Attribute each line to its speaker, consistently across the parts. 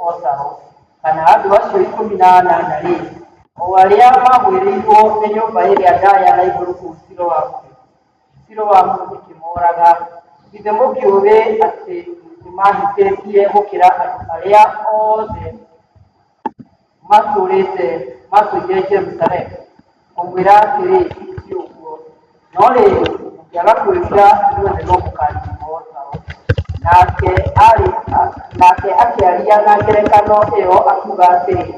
Speaker 1: Mosaro kana andu acio 18 o aria magwiriirwo ni nyumba iria ndaya na iguru kuu Siloamu ikimoraga ithe mukiuge ati nimahititie gukira andu aria othe matũire Jerusalemu kumwira atiri ti ũguo no rĩrĩ mũkĩaga kwĩrira inyuothe no mũkaniinwo Taro. Nake akĩaria na ngerekano ĩyo akiuga atĩrĩ,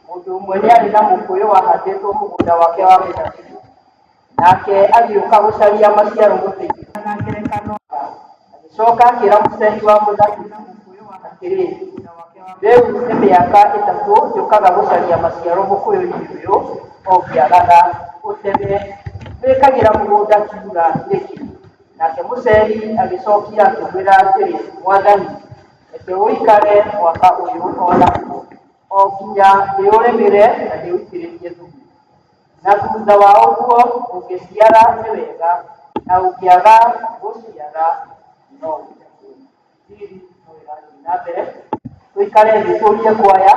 Speaker 1: mũndũ ũmwe nĩarĩ na mũkũyũ wahandĩtwo mũgũnda wake wa mĩthabibũ, nake agĩũka gũcaria maciaro mũtĩ-inĩ na ngerekano agĩcoka akĩra mũceri wa mũthabibũ atĩrĩ, rĩu nĩ mĩaka 3 njũkaga gũcaria maciaro mũkũyũ-inĩ ũyũ ũngĩagaga ũteme wĩkagĩra mũgũnda kiura gĩkĩ. Nake mũceri agĩcokia akĩmwĩra atĩrĩ, Mwathani, reke ũikare mwaka ũyũ onaguo o nginya ndĩũrĩmĩre na ndĩũitĩrĩrie thumu, na thutha wa ũguo ũngĩciara nĩ wega na ũngĩaga gũciara no ũteme. Na mbere tuikare thĩ tũrie kwaya.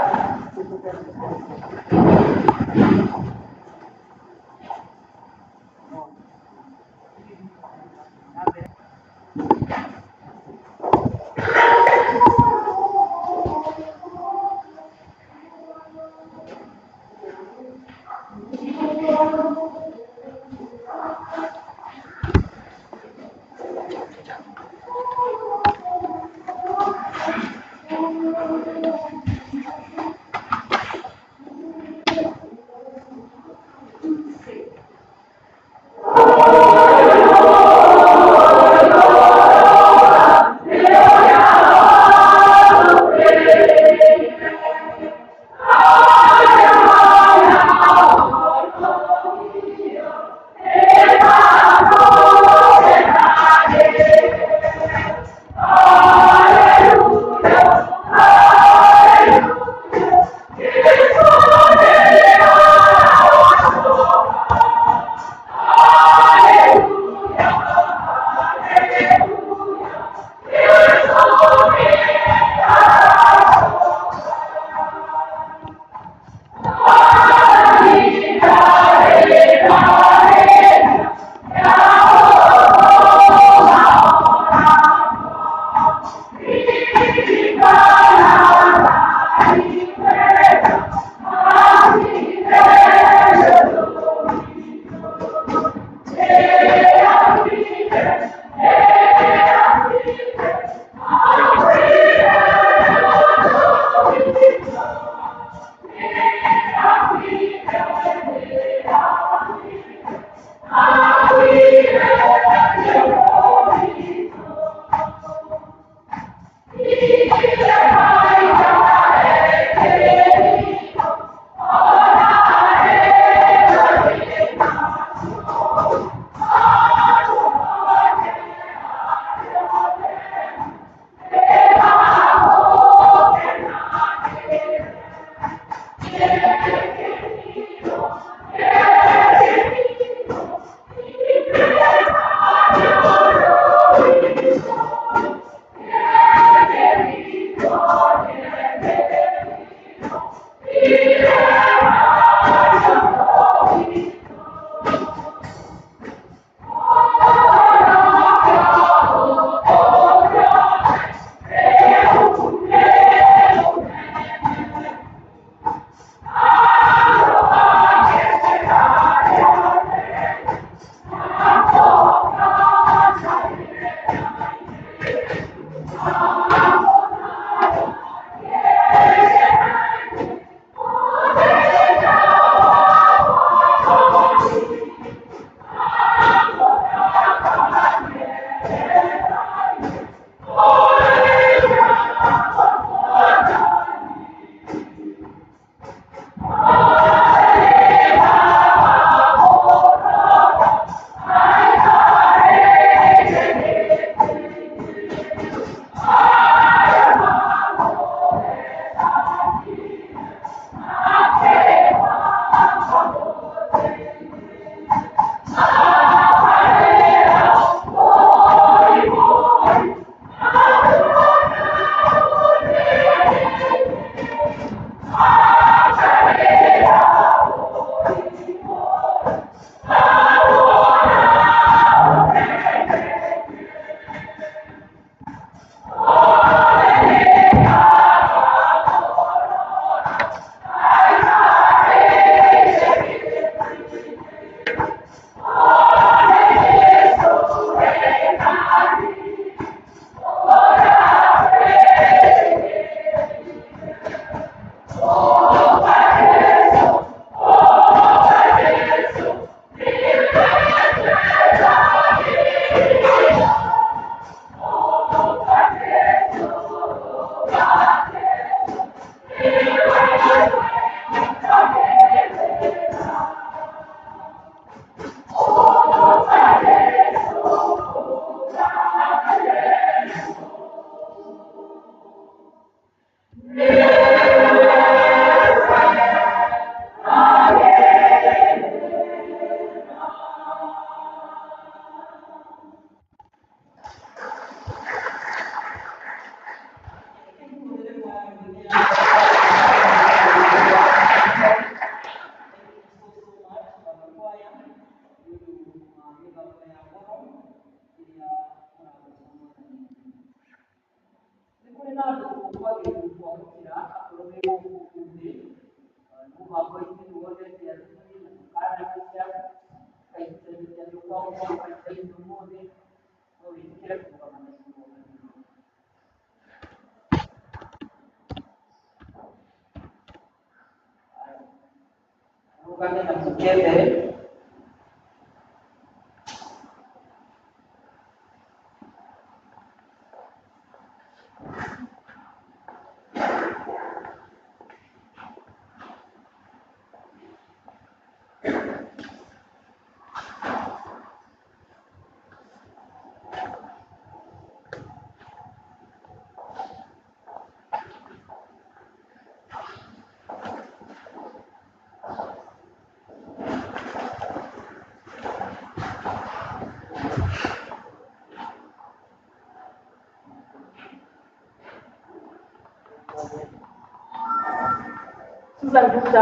Speaker 1: Susan Gupta,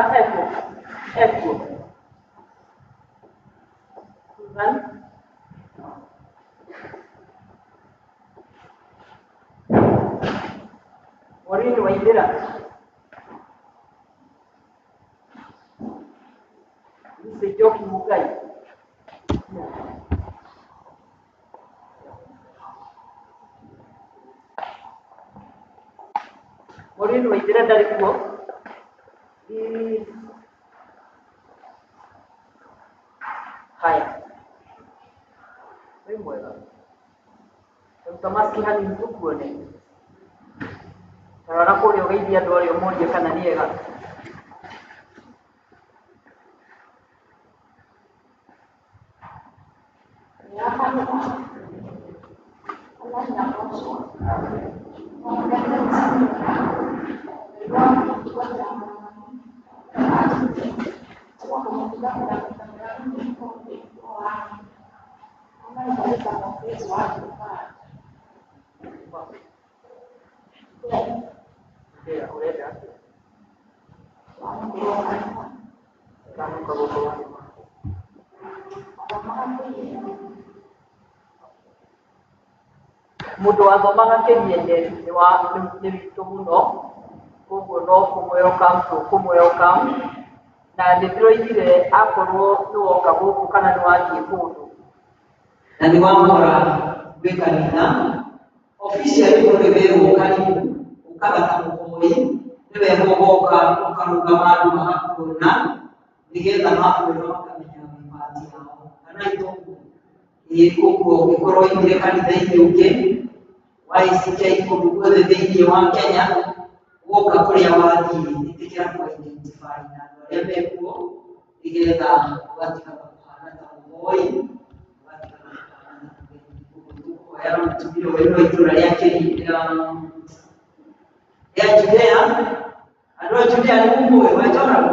Speaker 1: F2. Susan. Maureen Waithera. Mr. Joki Mugai. Maureen Waithera dari kuo. Haya. Wewe mwema. Utamasi hali ntukuone. Tarara kuri ogeithia andu ario morie kana ni ega. Mundu athomaga kĩriende nĩ witũ mũno, koguo no kũmwelcome na nĩtũroigire akorwo nĩwoka gũkũ kana nĩwathiĩ kũndũ
Speaker 2: na nĩwamora gwĩ kanitha officially ũrĩwĩrwo karibu ũkagata mũkũmũi nĩwe mũgoka ũkarũgama andũ magakuona nĩgetha makwĩra makamenya mĩpati yao kana itoguo koguo ũngĩkorwo oimire kanitha-inĩ ũngĩ YCK kũndũ guothe thĩinĩ wa Kenya woka kũrĩa wathiĩ ĩtĩkĩra kũ-identify na andũ arĩa mekuo nĩgetha ũgatigana kũhana ta mũmoi ũgatigana kũhana ta mũgeni tũkũhoya mũtumia ũyũ wa itũũra rĩa Judea andũ a Judea nĩ mũmũĩ waitũrago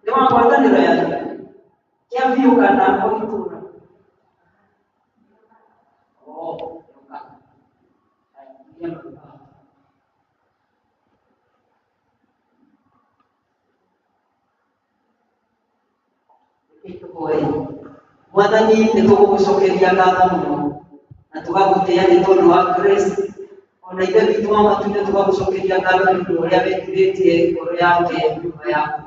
Speaker 2: nĩ wa ngwatanĩro yake kĩambiũ kana o itũũra Mwathani nĩtũgũgũcokeria ngatho mũno na tũgagũtĩĩa nĩ tondũ wa grace ona ithe witũ wa matu nĩtũgagũcokeria ngatho nĩ ũndũ ũrĩa wekithĩtie ngoro yake nyũmba yaku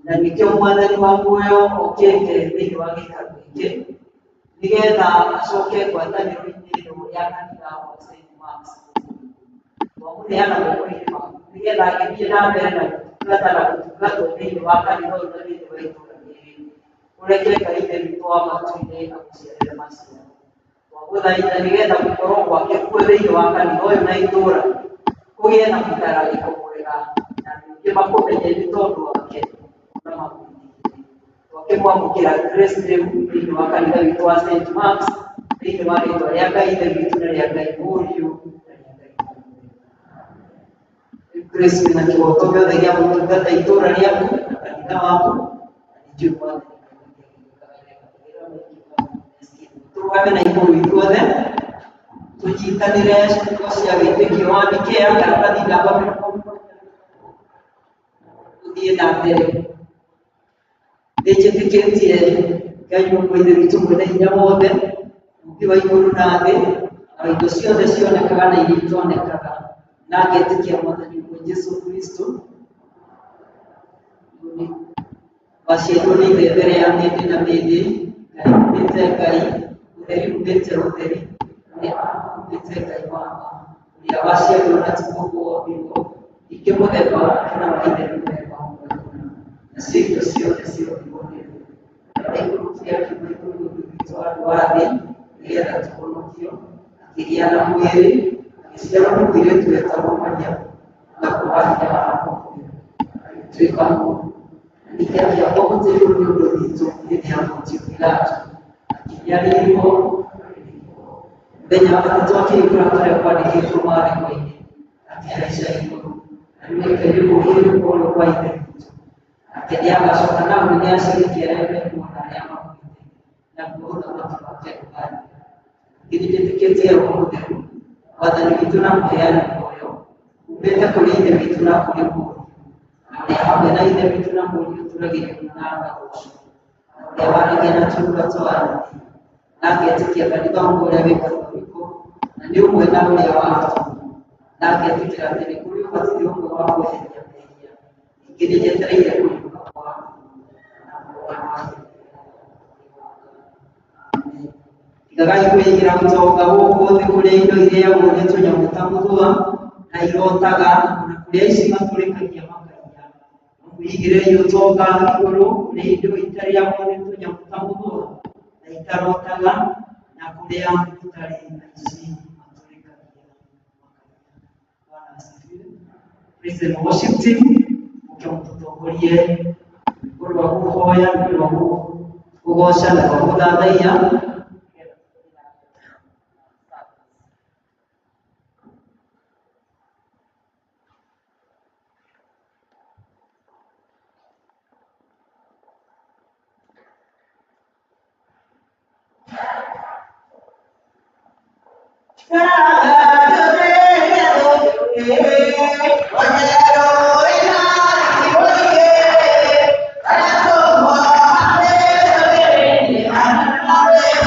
Speaker 2: na nĩkĩo Mwathani wa muoyo okĩte thĩinĩ wa gĩikaro gĩkĩ nĩgetha acoke ngwatanĩro-inĩ ĩno ya kanitha wa St. Mark's twamũheana moko-inĩ maku nĩgetha agĩthiĩ na mbere na gũtungatwo thĩinĩ wa kanitha ũyũ na thĩinĩ wa itũũra ureke Ngai witũ wa matu-inĩ agũciarĩre maciaro twagũthaitha nĩgetha gũkorwo gwake kuo thĩinĩ wa kanitha ũyũ na itũũra kũgĩe na mũtararĩko mwega na ningĩ makũmenye nĩ tondũ wake na makũmenye twakĩmwamũkĩra grace rĩu thĩinĩ wa kanitha witũ wa St. Mark's thĩinĩ wa rĩtwa rĩa Ngai ithe witũ na rĩa Ngai mũriũ na rĩa Ngai grace wĩna kĩhoto gĩothe gĩa gũtungata itũũra rĩaku na kanitha waku na ningĩ Mwathani tũrũgame na igũrũ ithuothe tũnyitanĩre ciugo cia wĩtĩkio wa Nikea karatathi namba 40 tũthiĩ na mbere nĩnjĩtĩkĩtie Ngai Mũmwe ithe witũ mwene hinya wothe mũmbi wa igũrũ na thĩ na indo ciothe cionekaga na iria itonekaga nagetikia mwathani wa Yesu Kristo bashiedoni mbere ya mĩndĩ na mĩndĩ Ngai umbĩte Ngai ũtheri umbĩte ũtheri umbĩte Ngai wako ũrĩa waciarirwo na ti gũkũombirwo ingĩ mũthemba kana maithe mũthemba ũmwe na ciĩko ciothe ciothe igũrũkia kĩbũrũri gitũ andũ a thĩ nĩgetha tũhonokio akĩgĩa na mwĩrĩ agĩciarwo nĩ mũirĩtu wetagwo Maria na kũrahia wako agĩtuĩka mũndũ nĩkĩambia kũhũthĩrwo nĩ ũndũ witũ hĩndĩ ya Pontio Pilato akĩnyarirwo mũthenya wa gatatũ akĩhingũra kũrĩa kwandĩkĩtwo maandĩko-inĩ akĩhaica igũrũ na nĩmekĩrire mũhĩrĩga ũrĩa kwa ithe witũ nake nĩagacoka na mwĩrĩ acirĩkia arĩa mekuona arĩa makuĩte naguo ũthamaki wake ũgathira nĩnjĩtĩkĩtie Roho Mũtheru Mwathani witũ na mũheani muoyo umbĩte kũrĩ ithe witũ na kũrĩ mũriũ na ũrĩa hamwe na ithe witũ na mũriũ tũragĩrĩrio na ngatho ũrĩa waragia na tũnua twa anabii na ngetĩkia kanitha ũmwe ũrĩa wĩ Katholiko na nĩ ũmwe na ũrĩa wa atũmwo na ngetĩkĩra atĩ nĩ kũrĩ ũbatithio ũmwe wa kweheria mehia ningĩ nĩnjetereire kũriũka kwa tigagai kwĩigĩra ũtonga gũkũ thĩ kũrĩa indo irĩagwo nĩ tũnyamũ ta mũthũa na irotaga na kũrĩa ici matũrĩkagia makaiya mwĩigĩrei ũtonga igũrũ kũrĩa indo itarĩagwo nĩ tũnyamũ ta mũthũa na itarotaga na kũrĩa gũtarĩ aici matũrĩkagia makaiya. Praise and worship team mũkĩmũtongorie ũrũ wa kũhoya ũrũ wa kũgoca na wa gũthathaiya
Speaker 3: Thank you.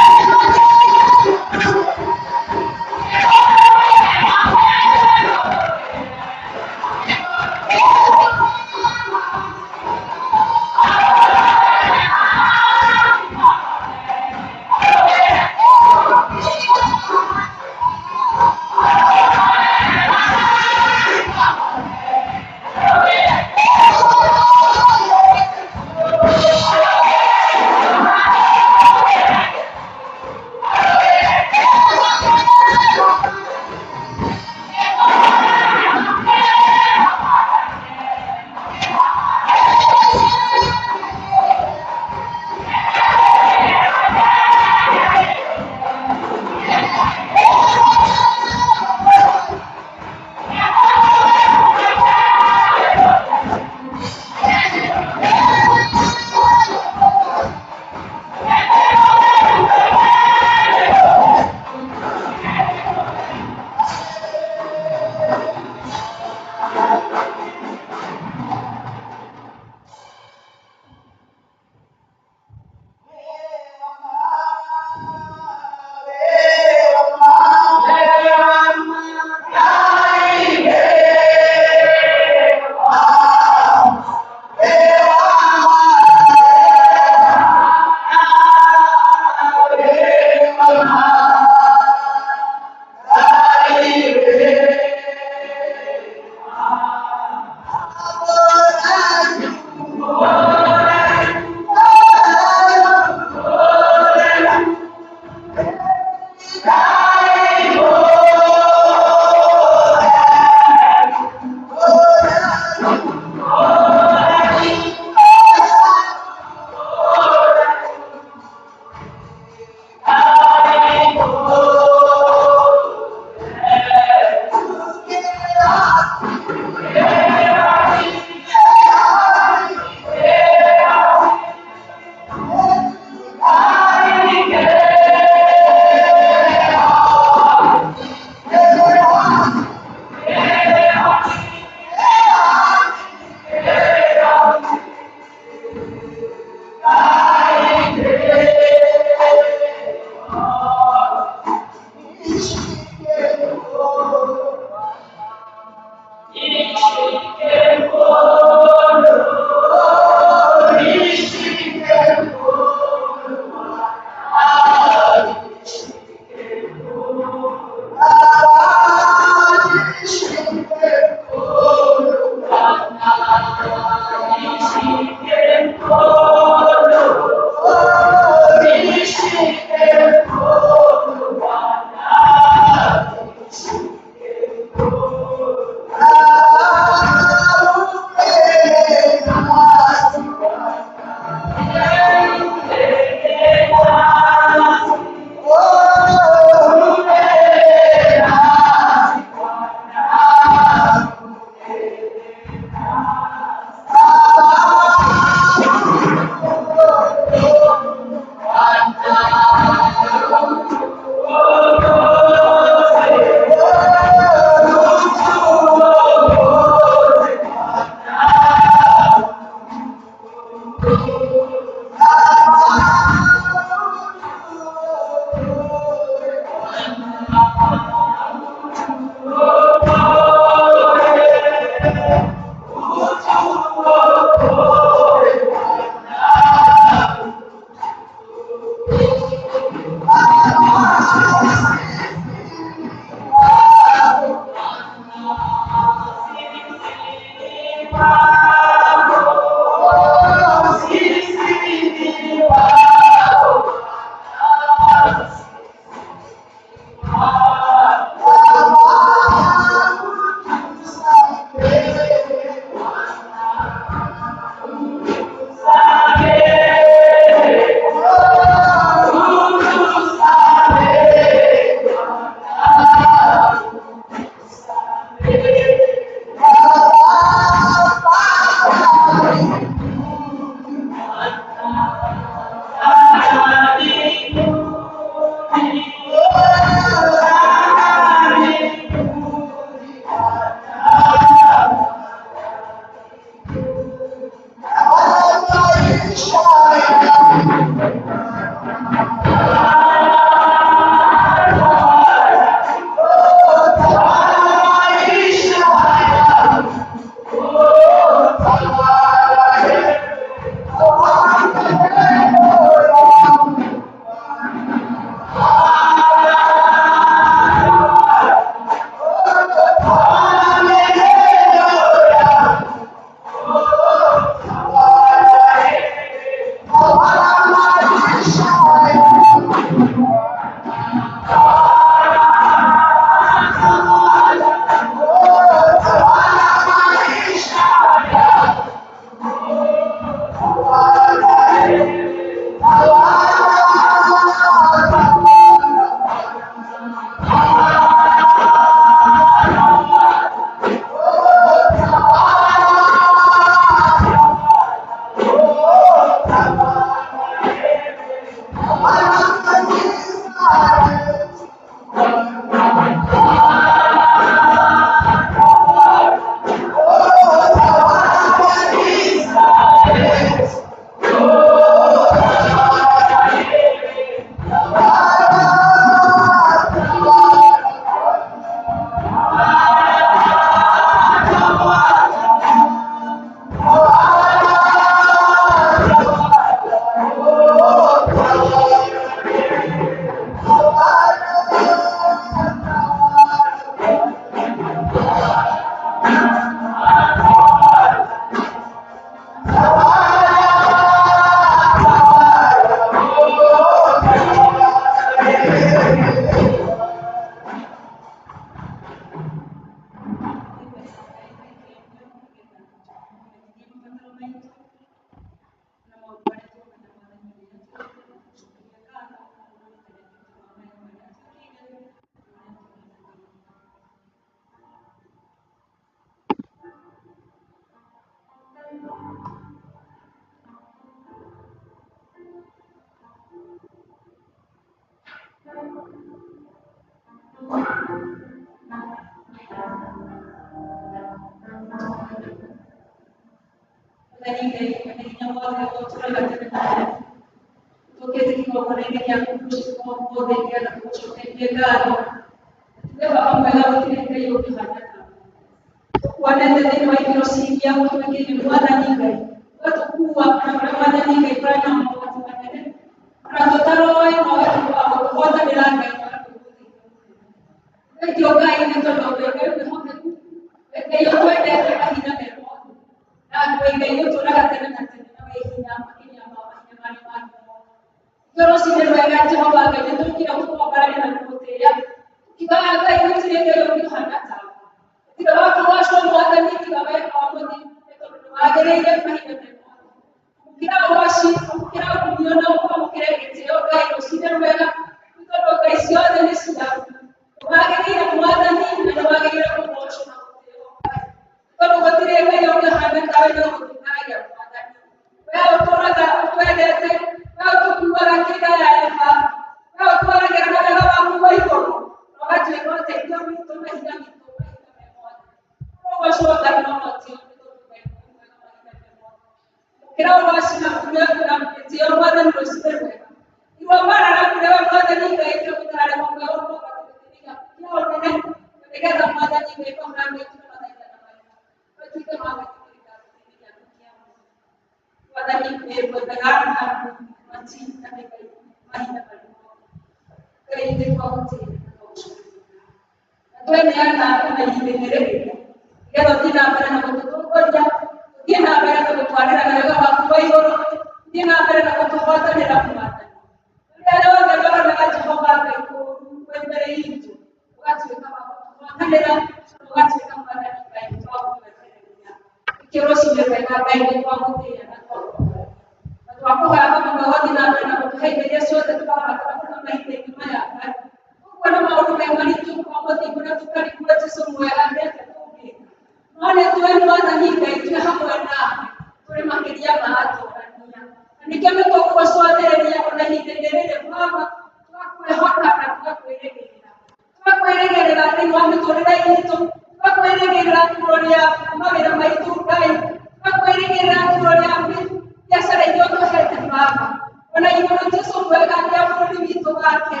Speaker 3: ona iguru Jesu mwega ni aburi bitu bake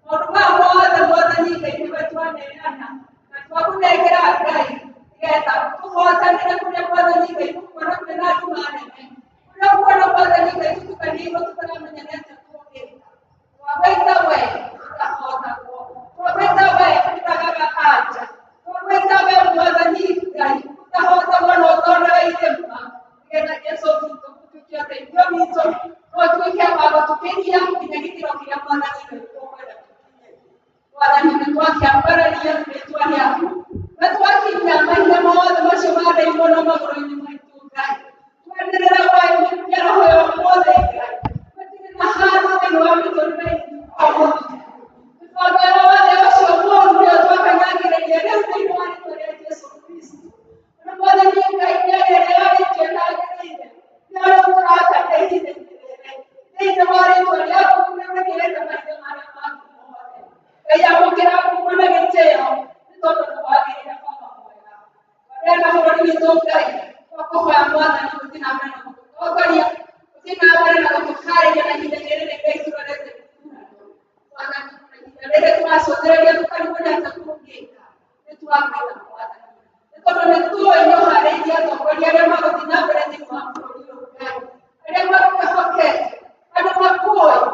Speaker 3: oruma mothe mwathani Ngai niwe twaneana na twakunengera Ngai getha tuhotanire kuria mwathani Ngai kuona kwina nduma nene kuria kuona mwathani Ngai tukanirwo tutaramenyerete tũgĩka twagwĩta we tũkahotagwo twagwĩta we tũtagaga anja twagwĩta we mwathani Ngai tũkahotagwo na ũtũũraga irĩma nĩgetha Jesũ witũ gũtuĩke ũteithio witũ no tuĩke wa gũtũkĩria nginya gĩkĩro kĩrĩa mwathani Ngai tũkwenda tũkinye mwathani nĩ twakĩambararia rĩĩtwa rĩaku na twakinyia mahinda mothe macio marĩirwo na magũrũ-inĩ maitũ Ngai twenderera waĩnyia roho ya ũmũthĩ Ngai gũtirĩ na handũ thĩinĩ wa mĩtũrĩre itũ mũbango wothe ũcio mũũru nĩo twakanyagĩrĩria rĩu thĩinĩ wa rĩĩtwa rĩa Jesũ Kristo na mwathani Ngai rĩrĩa rĩtwĩtagĩrĩire nĩo rĩu tũrakanĩire thĩinĩ wa rĩĩtwa rĩaku nĩwĩkĩrĩte maitho marĩa maku mothe Ngai amũkĩra ngumo na gĩtĩo nĩ tondũ nĩwagĩrĩire baba mwega wena bũrũri witũ Ngai twakũhoya mwathani gũthiĩ na mbere na gũtũtongoria gũthiĩ na mbere na gũtũharĩria na ihinda rĩrĩ Ngai tũrorete mwathani na ihinda rĩrĩ tũracũthĩrĩria tũkarigũria atĩ tũngĩka nĩ twagwĩta mwathani nĩ tondũ nĩ tũĩ nĩ ũharĩirie atongoria arĩa magũthiĩ na mbere thĩinĩ wa bũrũri ũyũ Ngai arĩa makwĩhokete andũ makũĩ andũ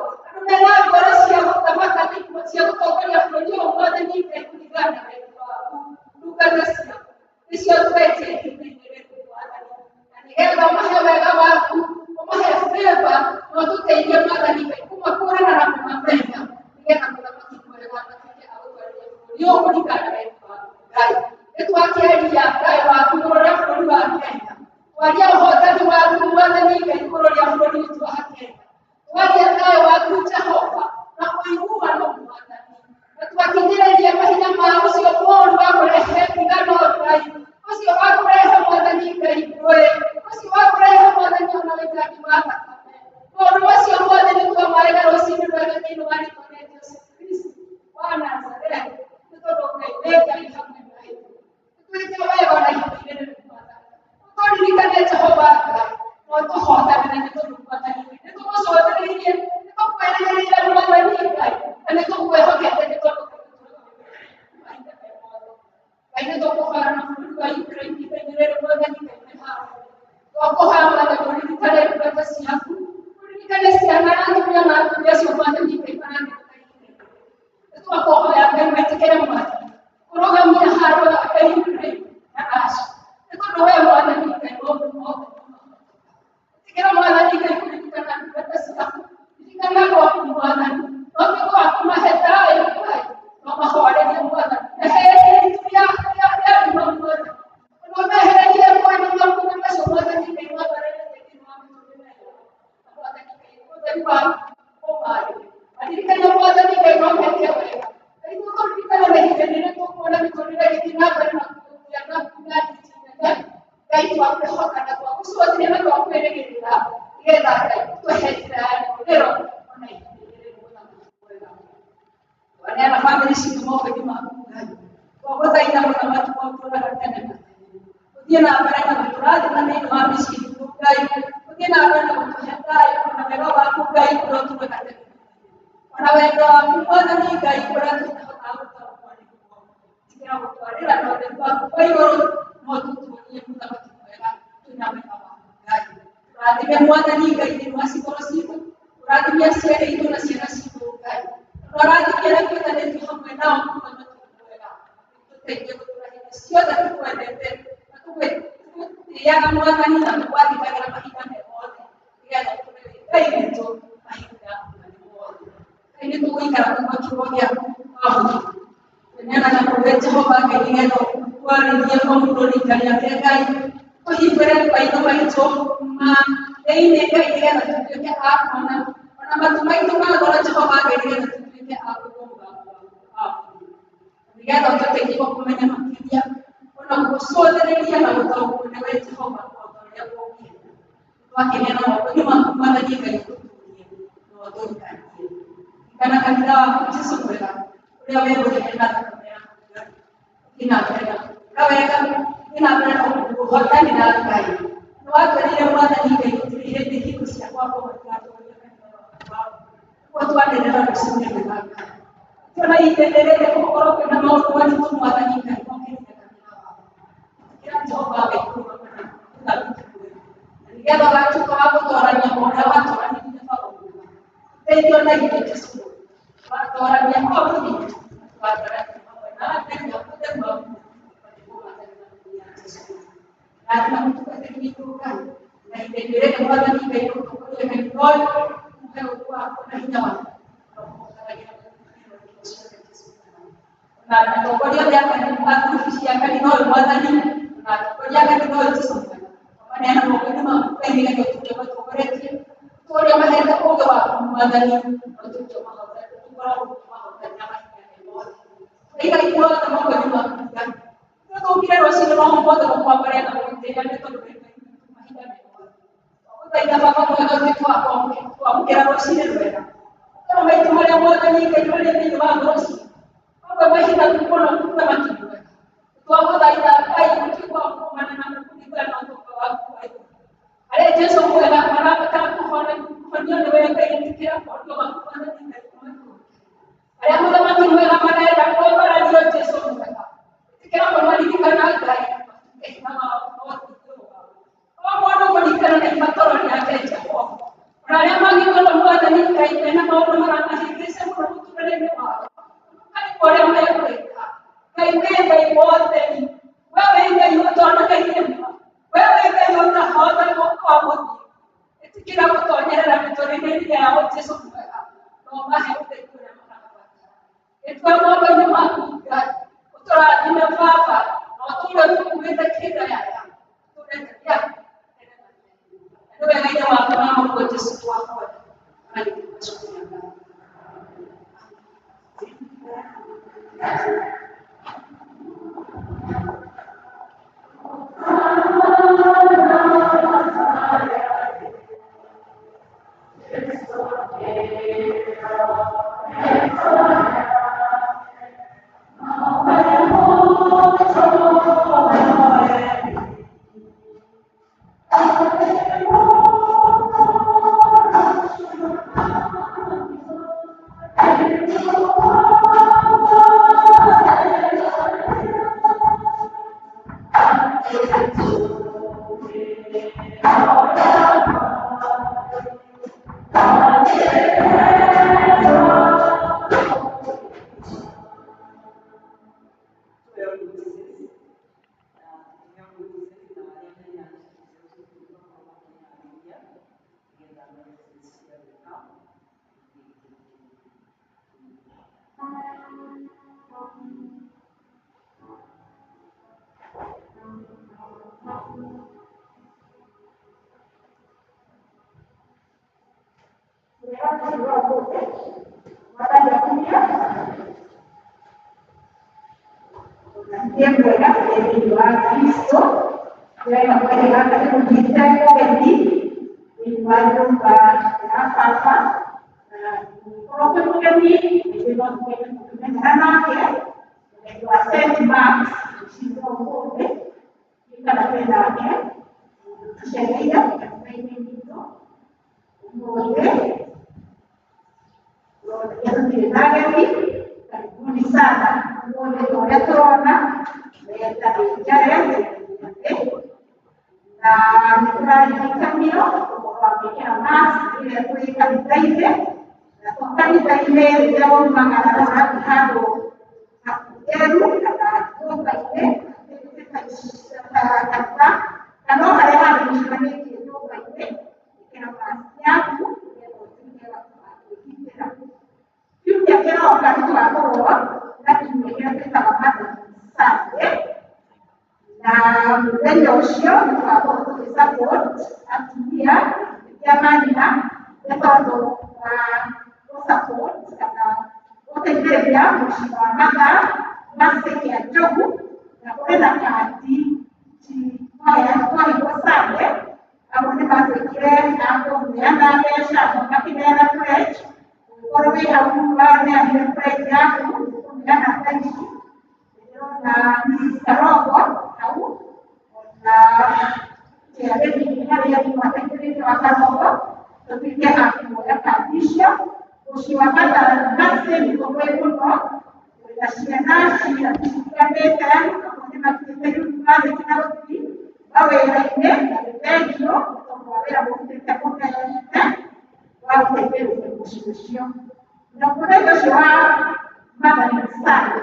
Speaker 3: mena ngoro cia gũthamaka cia gũtongoria bũrũri ũyũ mwathani Ngai kũringana na wendo waku ndungata ciaku nĩcio twetĩtie thĩinĩ rĩrĩ mwathani na nĩgetha ũmahe wega waku ũmahe favor na ũtũteithie mwathani Ngai kũmakũrana na kũmamenya nĩgetha mũthamaki mwega atuĩke agũtwarithia bũrũri ũyũ kũringana na wendo waku Ngai nĩtwakĩaria Ngai waku kũrũria bũrũri wa Kenya twaria ũhotani waku mwathani Ngai kũrũria bũrũri witũ wa Kenya twaria Ngai waku Jehova na ũiguano mwathani na twakinyĩrĩrie mahinya ma ũcio mũũru wa kũrehe ndigano Ngai ũcio wa kũrehe mwathani Ngai ngũĩ ũcio wa kũrehe mwathani ona wĩtangi wa thakame mũndũ ũcio mothe nĩtwamarega rũciinĩ rwega thĩinĩ wa rĩĩtwa rĩa Jesũ Kristo wa Nazarethi nĩ tondũ Ngai nĩ Ngai hamwe na ithuĩ nĩtwĩke wega na ihinda rĩrĩ mwathani ũtũririkane Jehova Ngai na ũtũhotane na nĩtondũ mwathani nĩtũgũcũthĩrĩirie nĩtũkwĩrĩgĩrĩire mwathani Ngai na nĩtũkwĩhokete nĩ tondũ Ngai nĩtũkũhoya na bũrũri wa Ukraine ihinda rĩrĩ mwathani Ngai nĩ haha twakũhoya mwathani ũririkane ndungata ciaku ũririkane ciana na atumia na atumia acio mwathani Ngai maranĩrĩra ihinda nĩtwakũhoya Ngai wĩtĩkĩre mwathani kũrũgamia handũ ha Ukraine na Russia nĩ tondũ wee mwathani Ngai maũndũ mothe wĩtĩkĩre mwathani Ngai kũririkana ndungata ciaku ririkana gwaku mwathani no ti gwaku mahe thayũ Ngai no mahorerie mwathani ehererie itu rĩa nduma mwathani no mehererie kwani makume macio mwathani Ngai mabarĩre thĩinĩ wa mĩtũrĩre yao na mwathani Ngai ũtheri waku ũmarĩ maririkane mwathani Ngai no meke wega Ngai tũkũririkana na ihinda rĩrĩ tũkuona mĩtũrĩre ĩgĩthiĩ na mbere na kũgũthia na Ngai twakwĩhoka na twagũcũthĩrĩria na twakwĩrĩgĩrĩra nĩgetha Ngai tũhe njĩra ya rĩhũthĩro ona ihinda rĩrĩ mũthamaki mwega twaneana bamĩrĩ citũ moko-inĩ maku Ngai twagũthaitha mũthamaki wa ũtũũraga tene na tene gũthiĩ na mbere na gũtũrathima thĩinĩ wa mĩciĩ itũ Ngai gũthiĩ na mbere na gũtũhe thayũ ona wega waku Ngai ũrĩa ũtũũraga tene ona wendo waku mwathani Ngai ũrĩa tũtahotaga gũtaũkwo nĩguo tigĩra gũtwarĩra na ũtheru waku wa igũrũ no tũtuonie mũthamaki mwega twĩna wega waku Ngai tũrathime mwathani Ngai thĩinĩ wa cikoro citũ tũrathime aciari aitũ na ciana citũ Ngai tũrathime arĩa twĩtanĩtio hamwe nao mũthamaki mwega tũteithie gũtũra hĩndĩ ciothe tũkwendete na tũgĩtĩaga mwathani na tũgwathĩkagĩra mahinda me mothe nĩgetha tũrĩ Ngai witũ mahinda mothe Ngai nĩtũgũikara kuma kiugo gĩaku wahũthũ tũneana na kũrĩ Jehova Ngai nĩgetha twarĩrie o mũndũ rika rĩake Ngai tũhingũre maitho maitũ thĩinĩ Ngai nĩgetha tũtuĩke a kuona ona matu maitũ ma ngoro Jehova Ngai nĩgetha tũtuĩke a kũigua mũgambo waku nĩgetha ũtũteithie kũmenya makĩria ona gũcũthĩrĩria na gũtaũkwo nĩ wee Jehova o ta ũrĩa ũngĩenda twakenera moko-inĩ maku mwathani Ngai tũturie na ũtũrikanie kana kanitha waku Jesũ mwega ũrĩa wegũthĩre na thakame yaku Ngai ũthiĩ na mbere na gwĩka wega ũthiĩ na mbere na ũhotanĩra Ngai nĩwatwĩrĩire mwathani Ngai gũtirĩ hĩndĩ hingo ciakwa o matigatũũria kanitha waku twanenera rucini rwega twana itenderere gukora kwina maundu mari tumwathani Ngai mokirite kanitha wao kira Jehova agĩkũrũga na nigetha gatuĩka wa gũtwarania ũrĩa watwaranirie baba witũ teithio na ithuĩ Jesũ watwarania maũndũ watwarania hamwe na Ngai akũte maũndũ na tunamtukuza Kristo Ngai na itenderere mwathani Ngai ũtũkũrie Ngai noyo muheo wako na hinya wako na atongoria othe a kanitha ũyũ mwathani na atongoria a kanitha ũyũ Jesũ maneno moko-inĩ maku Ngai nĩgetha ũtuĩke matũũgĩrĩtie tũrĩa mahete ũũgĩ waku mwathani ũtuĩke mahotete tũkoragwo tũkĩmahotania mahinda mothe twaiga ithuothe moko-inĩ maku Ngai tũtũũkire rũciinĩ rwa ũmũthĩ gũkwambaria na gũgũtĩĩa nĩ tondũ mahinda mothe tũgũthaitha baba mwega ũtuĩke wa kwamũkĩra rũciinĩ rwega tondũ maitũ marĩa mwathani Ngai marĩ thĩinĩ wa thũ ũcio mamwe mahinda mũno kuuga matirĩ wega twagũthaitha Ngai ũtuĩke wa kũmana na kũringana na ũtonga waku wa igũrũ arĩa Jesũ mwega marabatara kũhonio nĩ we Ngai ĩtĩkĩra kũhonio waku mwathani Ngai arĩa mũthamaki mwega marenda kwambarario Jesũ mwega ĩtĩkĩra kũmaririkana Ngai hinya wao o mũndũ kũringana na ibataro rĩake Jehova ona arĩa mangĩkorwo mwathani Ngai mena maũndũ maramahĩngĩca mũno mũtũũrĩre-inĩ wao ariko arĩa megwĩka Ngai nĩ Ngai wotheri wewe Ngai ũtonereirie mũno wewe Ngai ũtahota guoko mũthia ĩtĩkĩra gũtonyerera mĩtũrĩre-inĩ yao Jesũ mwega na ũmahe ũteithio ũrĩa marabatara gĩtue moko-inĩ maku Ngai ũtũrathime baba na ũtũũre ũtukumĩte kĩnda yaya ũtũũrete gĩaku nĩ wega ithe waku na mũrigo Jesũ twakwenda na nĩtũgũcokia Ngai
Speaker 4: Tiempo de la individual Cristo, de la cualidad de justicia y competir, igual nunca la falta, propio porque a mí, me pensaba que lo hacer más, si no ocurre, y cada vez la que se veía, que me invito, lo que nada aquí, carbonizada. Oleh corona, dari jalan, dan dari camino, orang bikin emas, dia berikan bayi, dan bayi dia orang mengadakan hadu, eru kata tu bayi, kata kalau ada hal yang sebenarnya itu bayi, bikin emasnya, dia kira orang itu apa? Lakini kita hapa sasa na ndio kwa support atumia jamani na watoto wa support kana wote ndio mshimama basi ya jobu na kwenda kati haya kwa sababu abone basi kile hapo nianda pesa kwa kidera fresh kwa hiyo hapo ni ile fresh yako dan atensi na robo au na jadi hari yang dimakan dari kawasan robo ketika aku mulai habisnya usiwapata basi mkowepo Asianasi akisikandeka akonema kitendo kimaze kinaofi bawe ine ekyo wabera bokuteka kona yana wao tepero kushishio na kuna shwa mama ni sana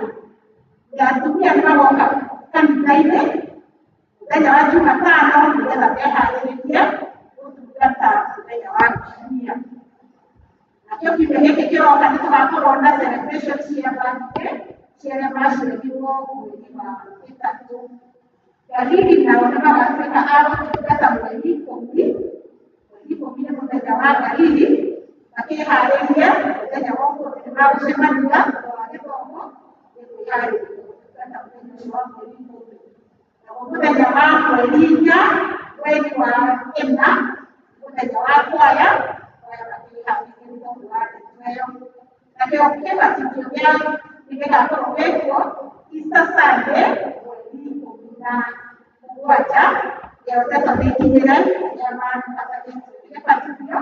Speaker 4: ya tumia kama waka kan zaide ndio watu matano ndio na pesa ile kutata ndio watu nia na kipekee kio katika corona celebration ya bande Siapa masih juga menerima itu. Jadi naona katika hapo tukata mwili kombi ni mtajawa kali lakini haria mtajawa kwa sababu sema ndio wale wao ni hali tukata mwili kombi na mtajawa mwili wengi wa emna mtajawa kwa ya lakini hali kwa wale na leo kwa siku ya Jika proyekto isa sande wali komina kuaja ya utata mengine ya maana kata ini patio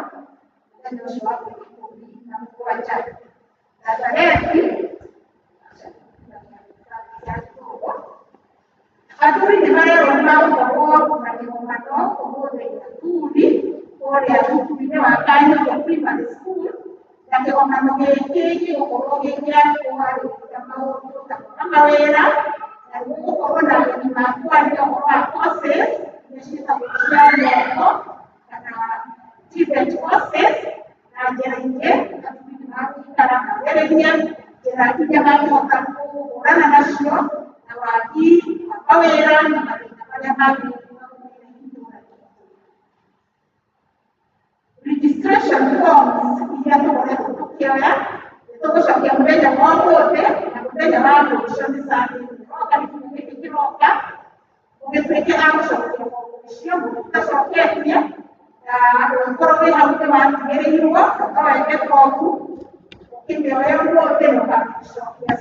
Speaker 4: dan Joshua komina kuaja data leti aduri di mana orang bawa na kimomano komode ya tuli ore ya tuli wakanya ya primary school yang komando keji okoroge ya kuari kama wera na corona ni makuwa ndio kwa process nishika kushia kana different process na jeringe na kana jeringe jeringe bali wakaku orana nasho na waki wawera na pale mali registration forms ya tole kutokia Itu saya berbeda mau deh, berbeda mau suami saya. Kalau kita kiroka, mungkin mereka harus suami kita suami ya. Kalau kita harus teman diri juga, kalau kita mau, mungkin dia yang mau teman ya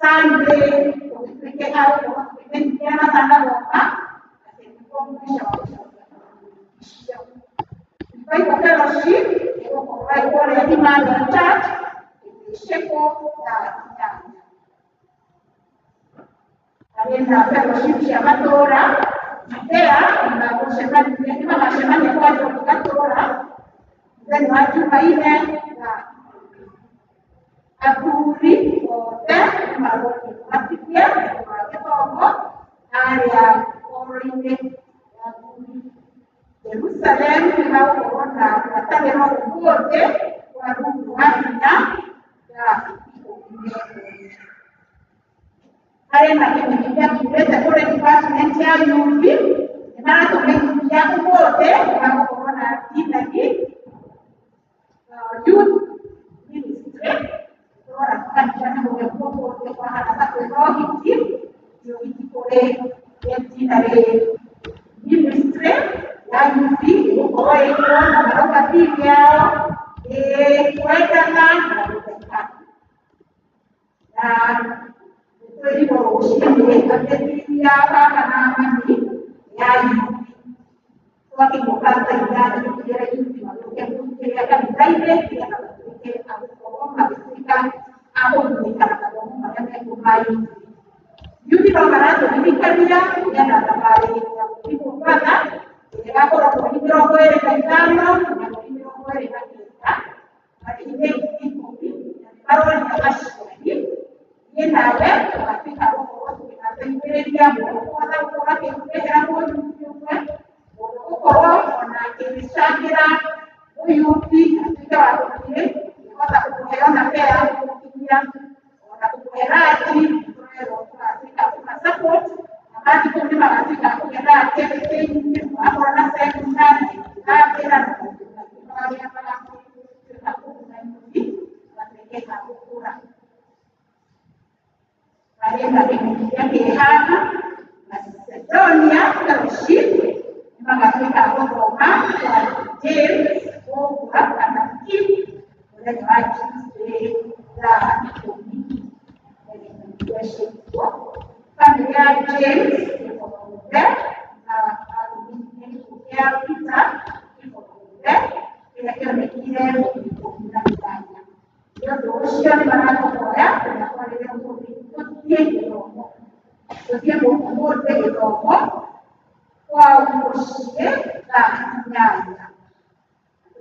Speaker 4: Sunday, mereka harus mungkin dia nak tanda doa, Baik fellowship, baik boleh di mana church, di sekolah dan Alienda fellowship siapa tora, dia mengajukan dia mengajukan dia kuat tora, dan maju mainnya, aku ri, dan malu aktifnya, malu apa, area oriented, Jerusalem kita corona kata memang kuat waru harinya ya hari ini kita kita boleh department ya yupi mana tu kita kuat memang corona ini lagi youth ministry orang kan jangan boleh kuat kepada satu roh itu itu boleh yang dari ministry yang di bawah itu kalau ketiga kuatkan dan itu di bawah sini ketiga karena mandi yang suatu bukan terjadi dia itu yang dia akan direct dia akan aku menghasilkan aku memberikan kamu banyak yang lain Yudi bagaimana demikian dia datang kali yang ibu kata Jika orang berbicara boleh berbicara, orang boleh berbicara. Hari ini kopi, kalau kita masih lagi, ini nalar, tapi kalau orang kita berbicara, orang yang berbicara boleh, orang yang berbicara, uyuti, kita orang ini, kita berbicara nanti orang yang berbicara, kita support. Hati pun masih tak kira jadi orang saya benar tak kira orang yang lagi tak kurang ini masih tak kurang. Hari ini yang dilihat Macedonia fellowship mengaku kalau Roma James buat anak kim oleh lagi dan ini dari Familia James, kita, kila kionekile kunaifanya. Hiyo doshia ni barakoa na kwa leo tutie kidogo. Tutie mmoja kidogo kwa ushie na nyanya.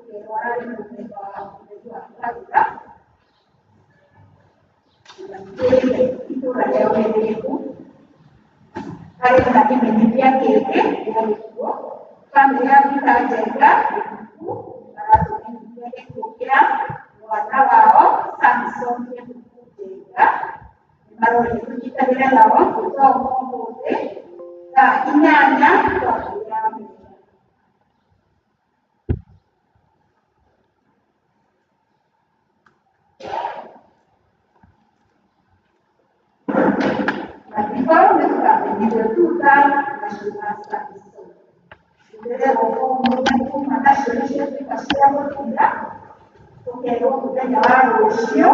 Speaker 4: Ndio wale kwa kaza. Itu ada yang itu. Hari ini media keke itu kamera kita jaga itu para media itu kira warna lawan Samsung itu jaga. Baru itu kita lihat lawan kita ngomong nah ini hanya kalau misalnya dibentukkan masyarakat itu, jadi orang itu mana solusi pasti ada tidak, kalau kita jalan rusio,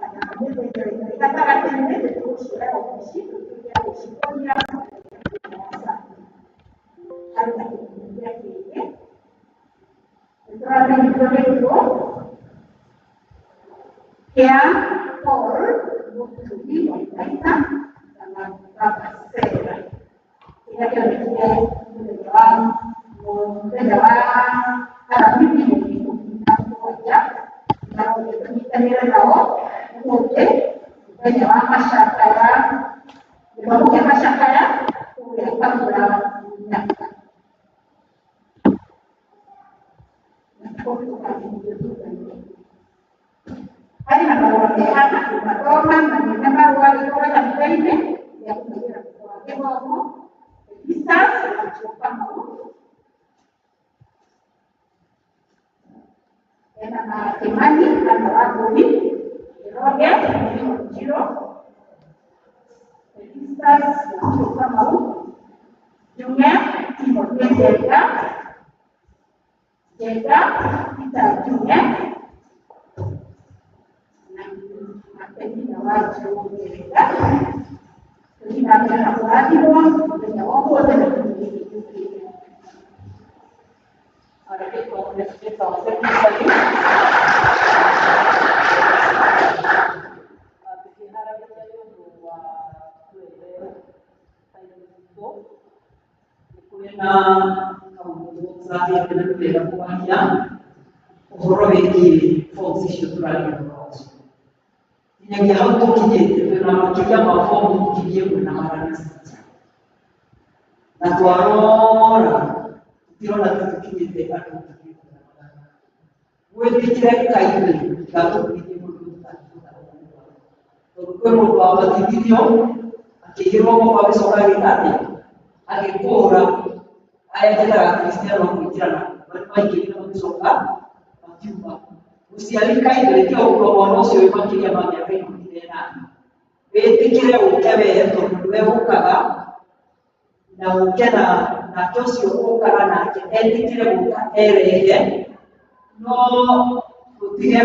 Speaker 4: pada kita katakan ini itu sudah ofisi, kita rusio ada dia ini, setelah itu, yang Bukti kita dalam bahasa kita menjawab harap ini kita saja kalau kita tidak tahu mungkin menjawab masyarakat mungkin masyarakat boleh berapa Hari nama anak, orang nama wali orang lainnya, yang bergerak sebagai orang bisa mencoba nama temani adalah bumi, roda, jiro, bisa mencoba mau, juga kemudian jaga kita juga ini wajib kita kita harus wajib menjawab dan
Speaker 1: ada itu kita sekali bicara bicara dua
Speaker 2: na kamuzazi ya kuanzia horobeki force shukrani Nyagia auto kijete na makilia mafomu kijibu na maranisi na tuarora kirona tukijete atu kijibu na maranisi wewe kile kaidi gato kijibu kwa mtu abatilio akihiro kwa sokari tati akikora aya jela kristiano kujana bali kile soka mjumba usialika ile kia ukomono sio imakilia mamia kwa kidena wetikire ukebe to webukaga na ukena na tosi ukara na etikire uka ereye no utige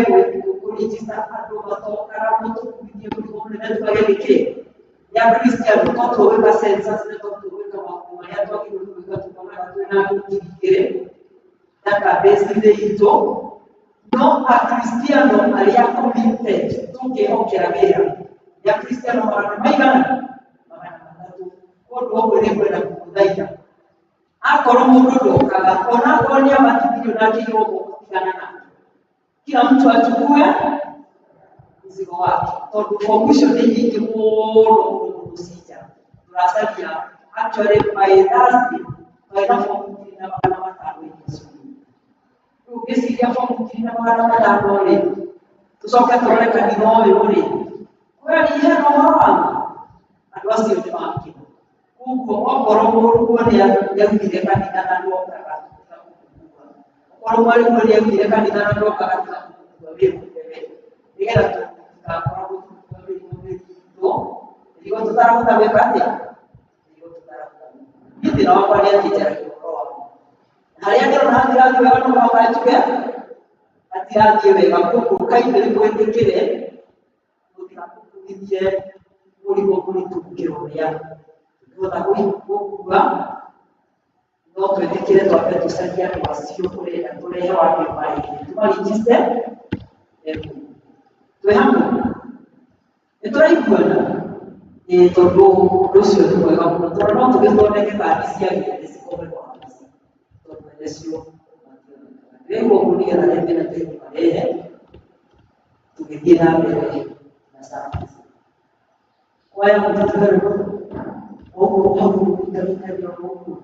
Speaker 2: kulijisa adoba to karamoto kuije kuone na twaleke ya kristiano to to weka sensa ne to weka kwa ya to kidogo kwa na kutikire na kabisa ito no a cristiano alia committed tuke okerabera ya cristiano mara maigana matatu kodo wele kwenda kudaita akoro mundu kaga ona konia matibio na kiro kutigana na kila mtu achukue mzigo wake todo kwa mwisho ni hiki muoro kusija turasalia actually by Thursday by na na matatu ukisikia fomu kina mara matano ile tusoka tuone kanino yule kwani yeye ndo mama adwasi yote maki huko okoro kuone ya kile kanisa na ndo kaka okoro mwali mwali ya kile kanisa na ndo kaka wewe nigera tu kwa ndo ndio tutarafuta wepate ndio tutarafuta hivi na wapali ya kichara Hariya rero ntangira wega no bakajwe ati wega kuko kaitele kwetekere utikakubije muri ko kuri tukiro ya kota kuri kuba no twetĩkĩre twambe tũcaria andũ acio kũrĩa tũrehe wambe marĩhi tũmaringiste twĩ hamwe nĩtũraiguana tondũ ũndũ ũcio nĩ mwega mũno tondũ no tũgĩthondeke kandi cia gĩathĩ cikomekwo hamwe tondũ enecio rĩu ũguo nĩgetha rĩmwe na tũigu marehe tũgĩthiĩ na mbere na service kwaya mũtũtũrũ ũguo hau gũtarĩkaria ũguo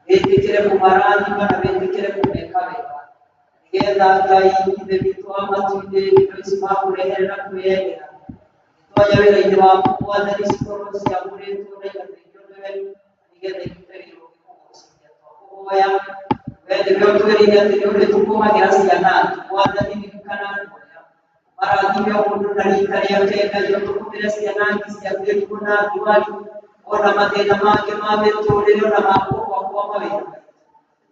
Speaker 2: Betikire kumarani mana betikire kumeka wega nigenda ngai ithe bitu amatuinde irisima kurehera kuyegera twanya wira inde wa mwathani cikoro cia kuretu na igateithio niwe nigenda ikuterio gikugucia twakuhoya wende bĩotwĩrĩire atĩ nĩ ũrĩ tũkũmagira ciana mwathani nĩkana marathime mũndũ na rika rĩake ngai ũtũkũmĩre ciana ingĩ cia mĩrimũ na ndwari ona mathĩna mangĩ ma mĩtũrĩre ona ma kwa mawĩra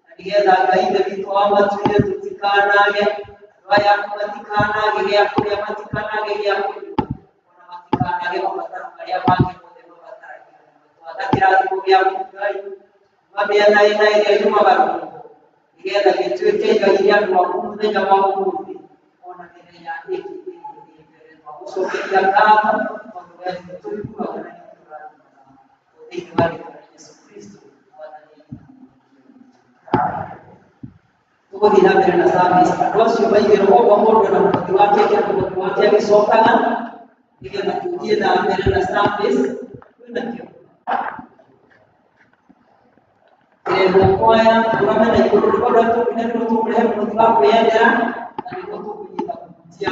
Speaker 2: na nĩgetha ngai ithe witũ amatuire tũtikanage aya matikanage gĩa kũrĩa matikanage gĩa kũnyua ona matikanage mabataro marĩa mangĩ mothe mabataragia twathakĩra thikũ gĩaku ngai mabĩana ĩna ĩrĩa yumaga rũgongo nĩgetha gĩtuĩke igai rĩa andũ aku mũthenya wa ũmũthĩ ona mĩthenya ĩngĩ ĩrĩ mbere twagũcokeria ngatho tondũ we tũiguaga na thĩinĩ wa rĩĩtwa rĩa Yesu Kristo tũgũthiĩ na mbere na service andũ acio maigĩrwo o mũndũ na mũhothi wake mũhothi wake agĩcokaga nĩgetha tũthiĩ na mbere na service kwĩna kĩo kĩrendwo kwaya tũrame na igũrũ rĩkorwo tũkĩnenwo tũkũrehe mũhothi wa kwĩyendera na nĩguo tũkũnyita kũhutia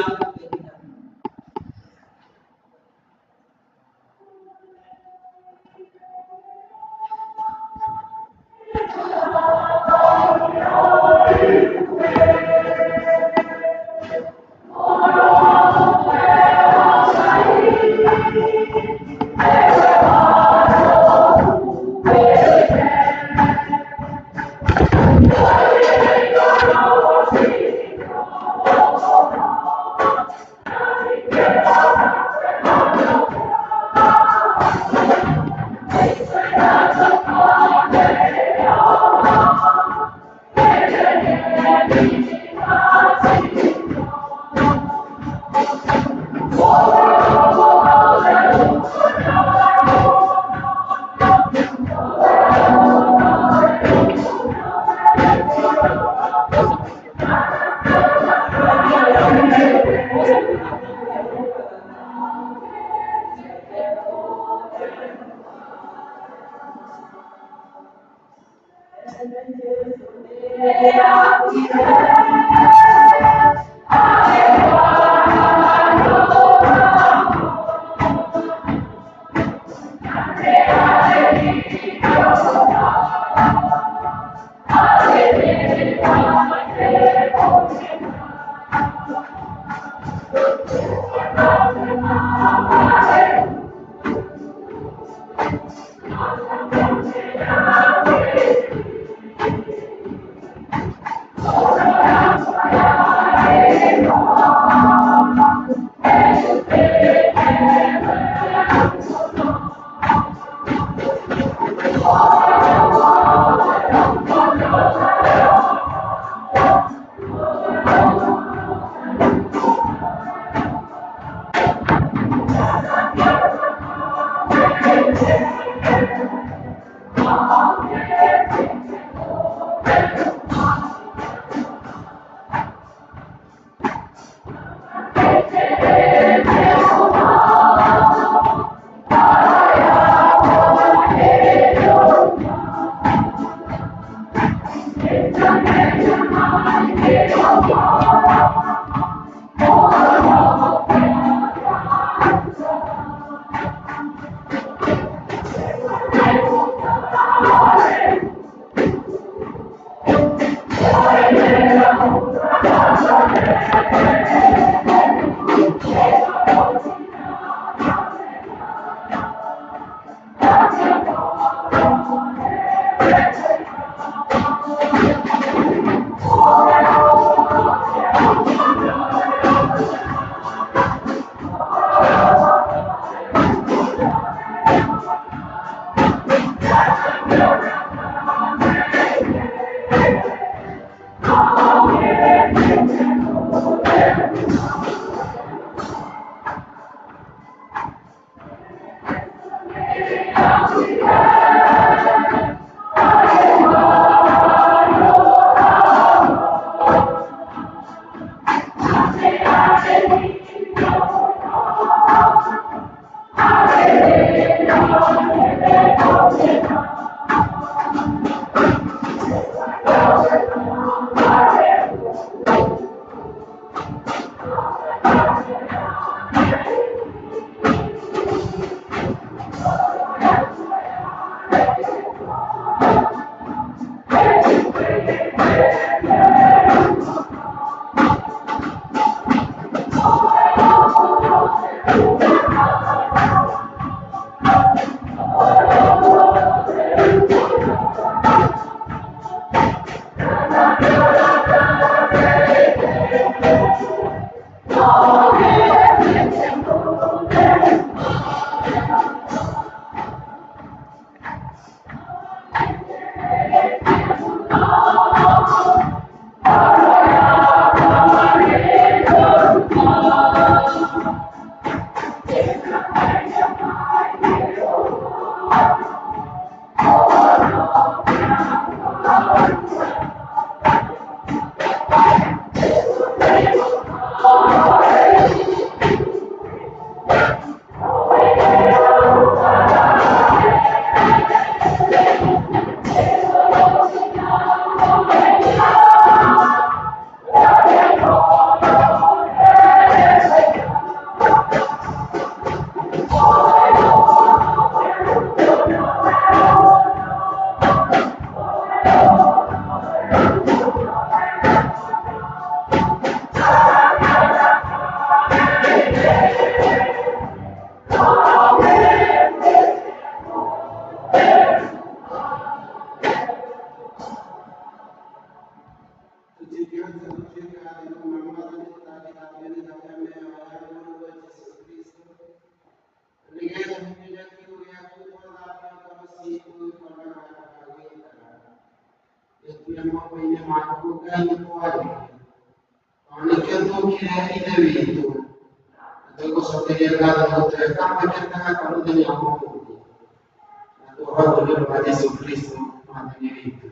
Speaker 5: Yesu Kristo mwadhani wetu.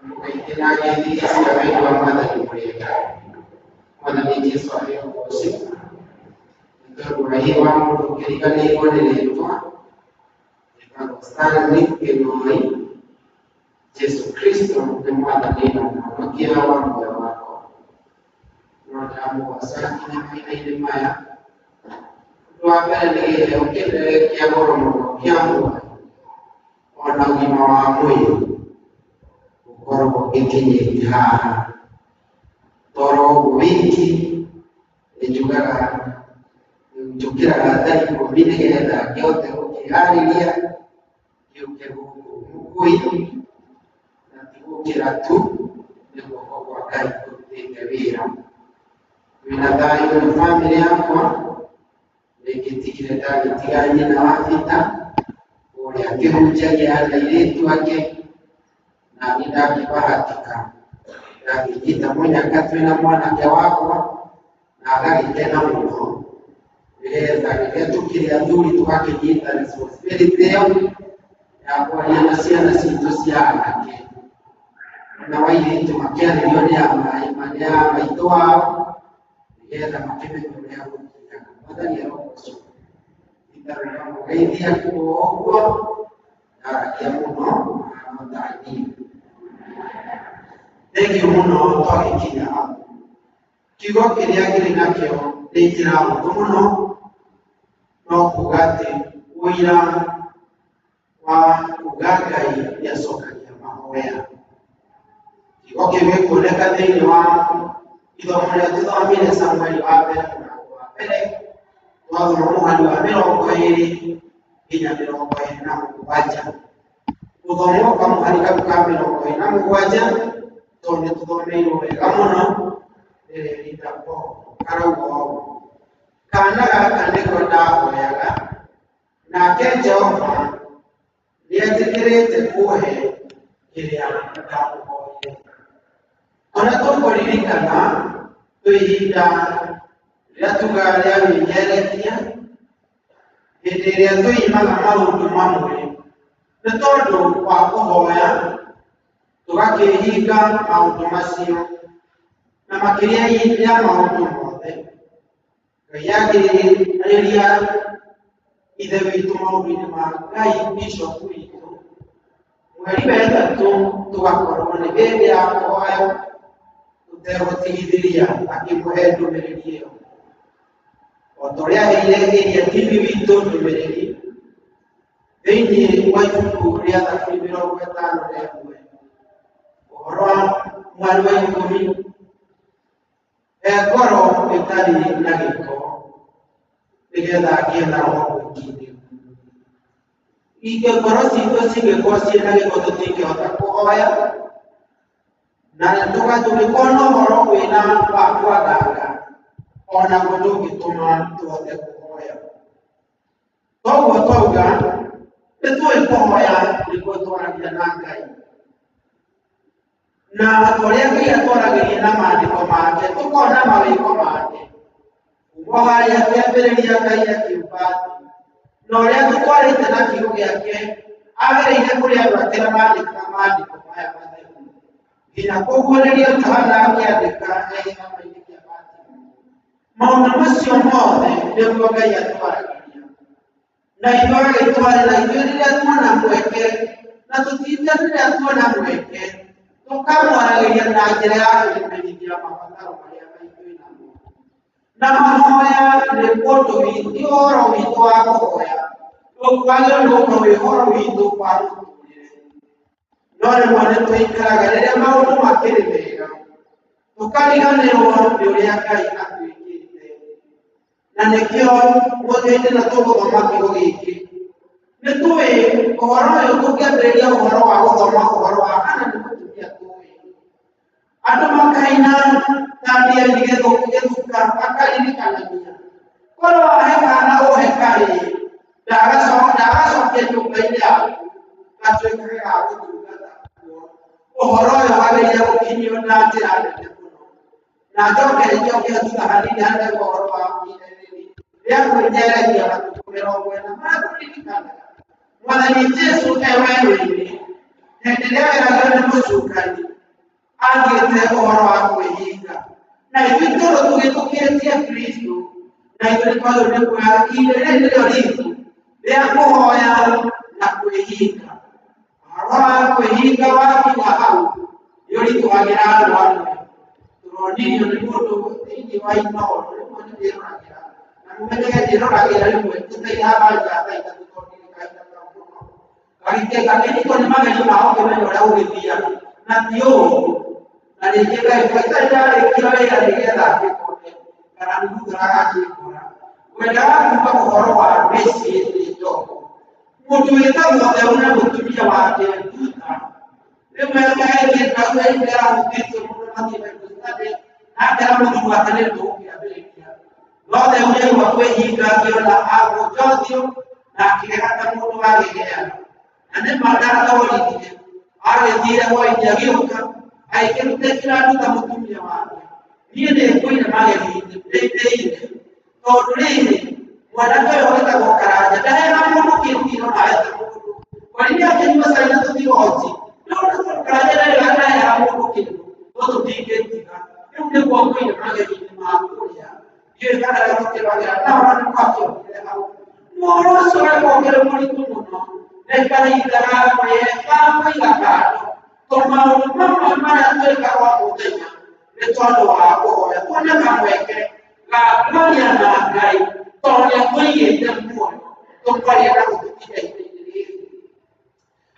Speaker 5: Mkaitenage Yesu awetu mwadhani wetu. Mwadhani Yesu awetu. Ndio raiwa mtukirikane iko niletwa. Sana nikenoi Yesu Kristo ni mwadhani na kila wangu wako. Ndio asante na ile maya. Tuambele ukile kia boromo kia mwa ona ugima wa mwili ukoro ikinye ha toro wiki ejugaga jukira gadai ko binegeda kyote ukihariria yuke mukui na tukira tu ni kwa kai kutengebira binadai na familia yako Lekitikile dali tiganye na wafita ule akirujaje hata iletu wake na nidaki bahatika dakijita mwenye katwe na mwana wako na agari tena mno vileza kiletu kile aduli tuwake jita responsibility ya kwa yana siana sintosiana ke na waile tu makiani yone ya maimani ya maitoa vileza makime kule ya Madani ya roho itarudiwa zaidi ya kuogwa na ya muno mtani. Thank you muno kwa kila. Kigo kiria kiri nakyo ndinjira muno no kugate uira wa kugagai ya soka ya mahoya. Kigo kiwe kuoneka thini wa ithomo rĩa tũthomire Samueli wa mbere Wazo muhali wa mirongo iri nginya mirongo iri na mugwanja uthomo kwa muhali ka mirongo iri na mugwanja tondu tuthomeirwo wega muno rindapo karaugo kana gaka niko ndahoyaga nake Jehova nĩetĩkĩrĩte kuhe kĩrĩa ndamuhoire ona tũkũririkana twĩ ihinda Rĩatuga rĩa wĩnyerekia hĩndĩ ĩrĩa tũimaga maũndũ mamwe nĩ tondũ wa kũhoya tũgakĩhinga maũndũ macio na makĩria ya maũndũ mothe Ngai agĩrĩria ithe witũ maũndũ-inĩ ma Ngai Bishop witũ mweri wa ĩtatũ tũgakorwo nĩ hĩndĩ ya kũhoya tũtegũtigithĩria akĩmũhe ndũmĩrĩri ĩyo Otoria ile TV wito ndũmĩrĩri thĩinĩ wa ibuku rĩa Thaburi 51 ũhoro wa mweri wa 10 ngoro ĩtarĩ na gĩko nĩgetha agĩe na roho mũingĩ ingĩkorwo citũ cingĩkorwo ciĩ na gĩko tũtingĩhota kũhoya na tũgĩkorwo na ũhoro wĩna wa kwagaga ona mũndũ ũngĩtũma tũhote kũhoya. Koguo twauga nĩtũĩ kũhoya nĩguo twaragia na Ngai. Na ũrĩa Ngai atwaragĩria na maandĩko make tũkona mawĩko make. Kuuma harĩa kĩambĩrĩria Ngai akiuga atĩ na ũrĩa tũtwarĩte na kiugo gĩake agĩrĩire kũrĩ andũ atĩ maandĩka maandĩko maya matheru. Nginya kũguũrĩria Johana akĩandĩka gĩthama-inĩ kĩa maũndũ macio mothe nĩguo Ngai atwaragĩria na ithuĩ agĩtwarĩra ithuĩ rĩrĩa tuona mweke na tũtinda rĩrĩa tuona mweke tũkamwaragĩria na njĩra ya kũmenyithia mabataro marĩa maitũ namo na mahoya nĩ ũndũ witũ ũhoro witũ wa kũhoya ũkwagĩrĩirwo gũkorwo wĩ ũhoro witũ wa mũtũrĩre no rĩmwe nĩtũikaraga rĩrĩa maũndũ makĩrĩ mega tũkariganĩrwo nĩ ũrĩa Ngai atwĩkĩte na nĩkĩo mũthĩinĩ na tũgũthoma kiugo gĩkĩ Nituwe uhoro uyu tukiambĩrĩria uhoro wa gũthoma uhoro wa kana nĩ mũtumia tuwe andũ makaina tambia gĩgĩthũka akaririkanagia korwo wahe kana ũhe karĩ ndagacokia nyũmba-inĩ yaku gatuĩkage ga gũtungata kuo. Ũhoro ũyũ wagĩrĩire gũkinyio na njĩra nene mũno, na njoke tuta hanini harĩ ũhoro wa ihinda-inĩ rĩa kwĩnyeragia matukũ 40 marĩa tũririkanaga Mwathani Jesũ e werũ-inĩ hĩndĩ ĩrĩa eragĩrwo nĩ mũcukani agĩte ũhoro wa kwĩhinga, na ithuĩ tondũ tũgĩtũkĩtie Kristo na ithuĩ twagĩrĩirwo nĩ kuoya ihinda rĩrĩ nĩrĩo ritũ rĩa kũhoya na kwĩhinga. Ũhoro wa kwĩhinga wakinya hau nĩ ũritũhagĩra andũ amwe. Tũronirio nĩ mũndũ thĩinĩ wa inooro rĩmwe nĩ ndĩroragĩra na mũmenyage ndĩroragĩra rĩmwe tũtaihaga njata ithatũ gagĩkĩnyitwo nĩ magerio mao kĩmenya ũrĩa gũgĩthiaga na ti ũũ, na rĩngĩ itarĩ ndarĩkia wĩra nĩgetha ngĩkone kana nduthuraga ngĩkora wendaga kuuga ũhoro wa mĩciĩ ndogo. Mũndũ wĩtagwo Theũ na mũtumia wake Thutha rĩmwe kaĩngĩra hutĩtio mũndũ mathiĩ Bible-study nake na mũthuri wake nĩ ndũngĩambĩrĩria, no Theũ nĩaigua kwĩhinga akĩona agũnjothio na akĩrega ta mũndũ wagĩgĩana na nĩ mandatorithie agĩthire hwaĩ-inĩ agĩũka agĩkĩmũtekĩra Thutha mũtumia wake. Niĩ nĩngũire mageri-inĩ ndĩire tondũ rĩrĩ mwanake ũyũ wĩtagwo Karanja ndaheaga mũndũ kĩndiro na eta mũndũ kwarĩrĩa akĩnyua cai na tũthigoti no Karanja ndaheaga mũndũ kĩndũ no tũtingĩtiga. Rĩu nĩguo ngũire mageri-inĩ ma kũrĩa ndiũĩ kana gũkĩragĩra na ona nĩ gwakĩonire hau. Mũhoro ũcio wekogere mũritũ mũno reka ihinda ga kũiga kando tondũ maũndũ mamwe marĩa twĩkaga o mũthenya nĩ tondũ wa kũhoya tuone kamweke ga kwaria na Ngai tondũ nĩatũigĩte muoyo tũkwaria na gũtũkinya ihinda-inĩ rĩrĩ.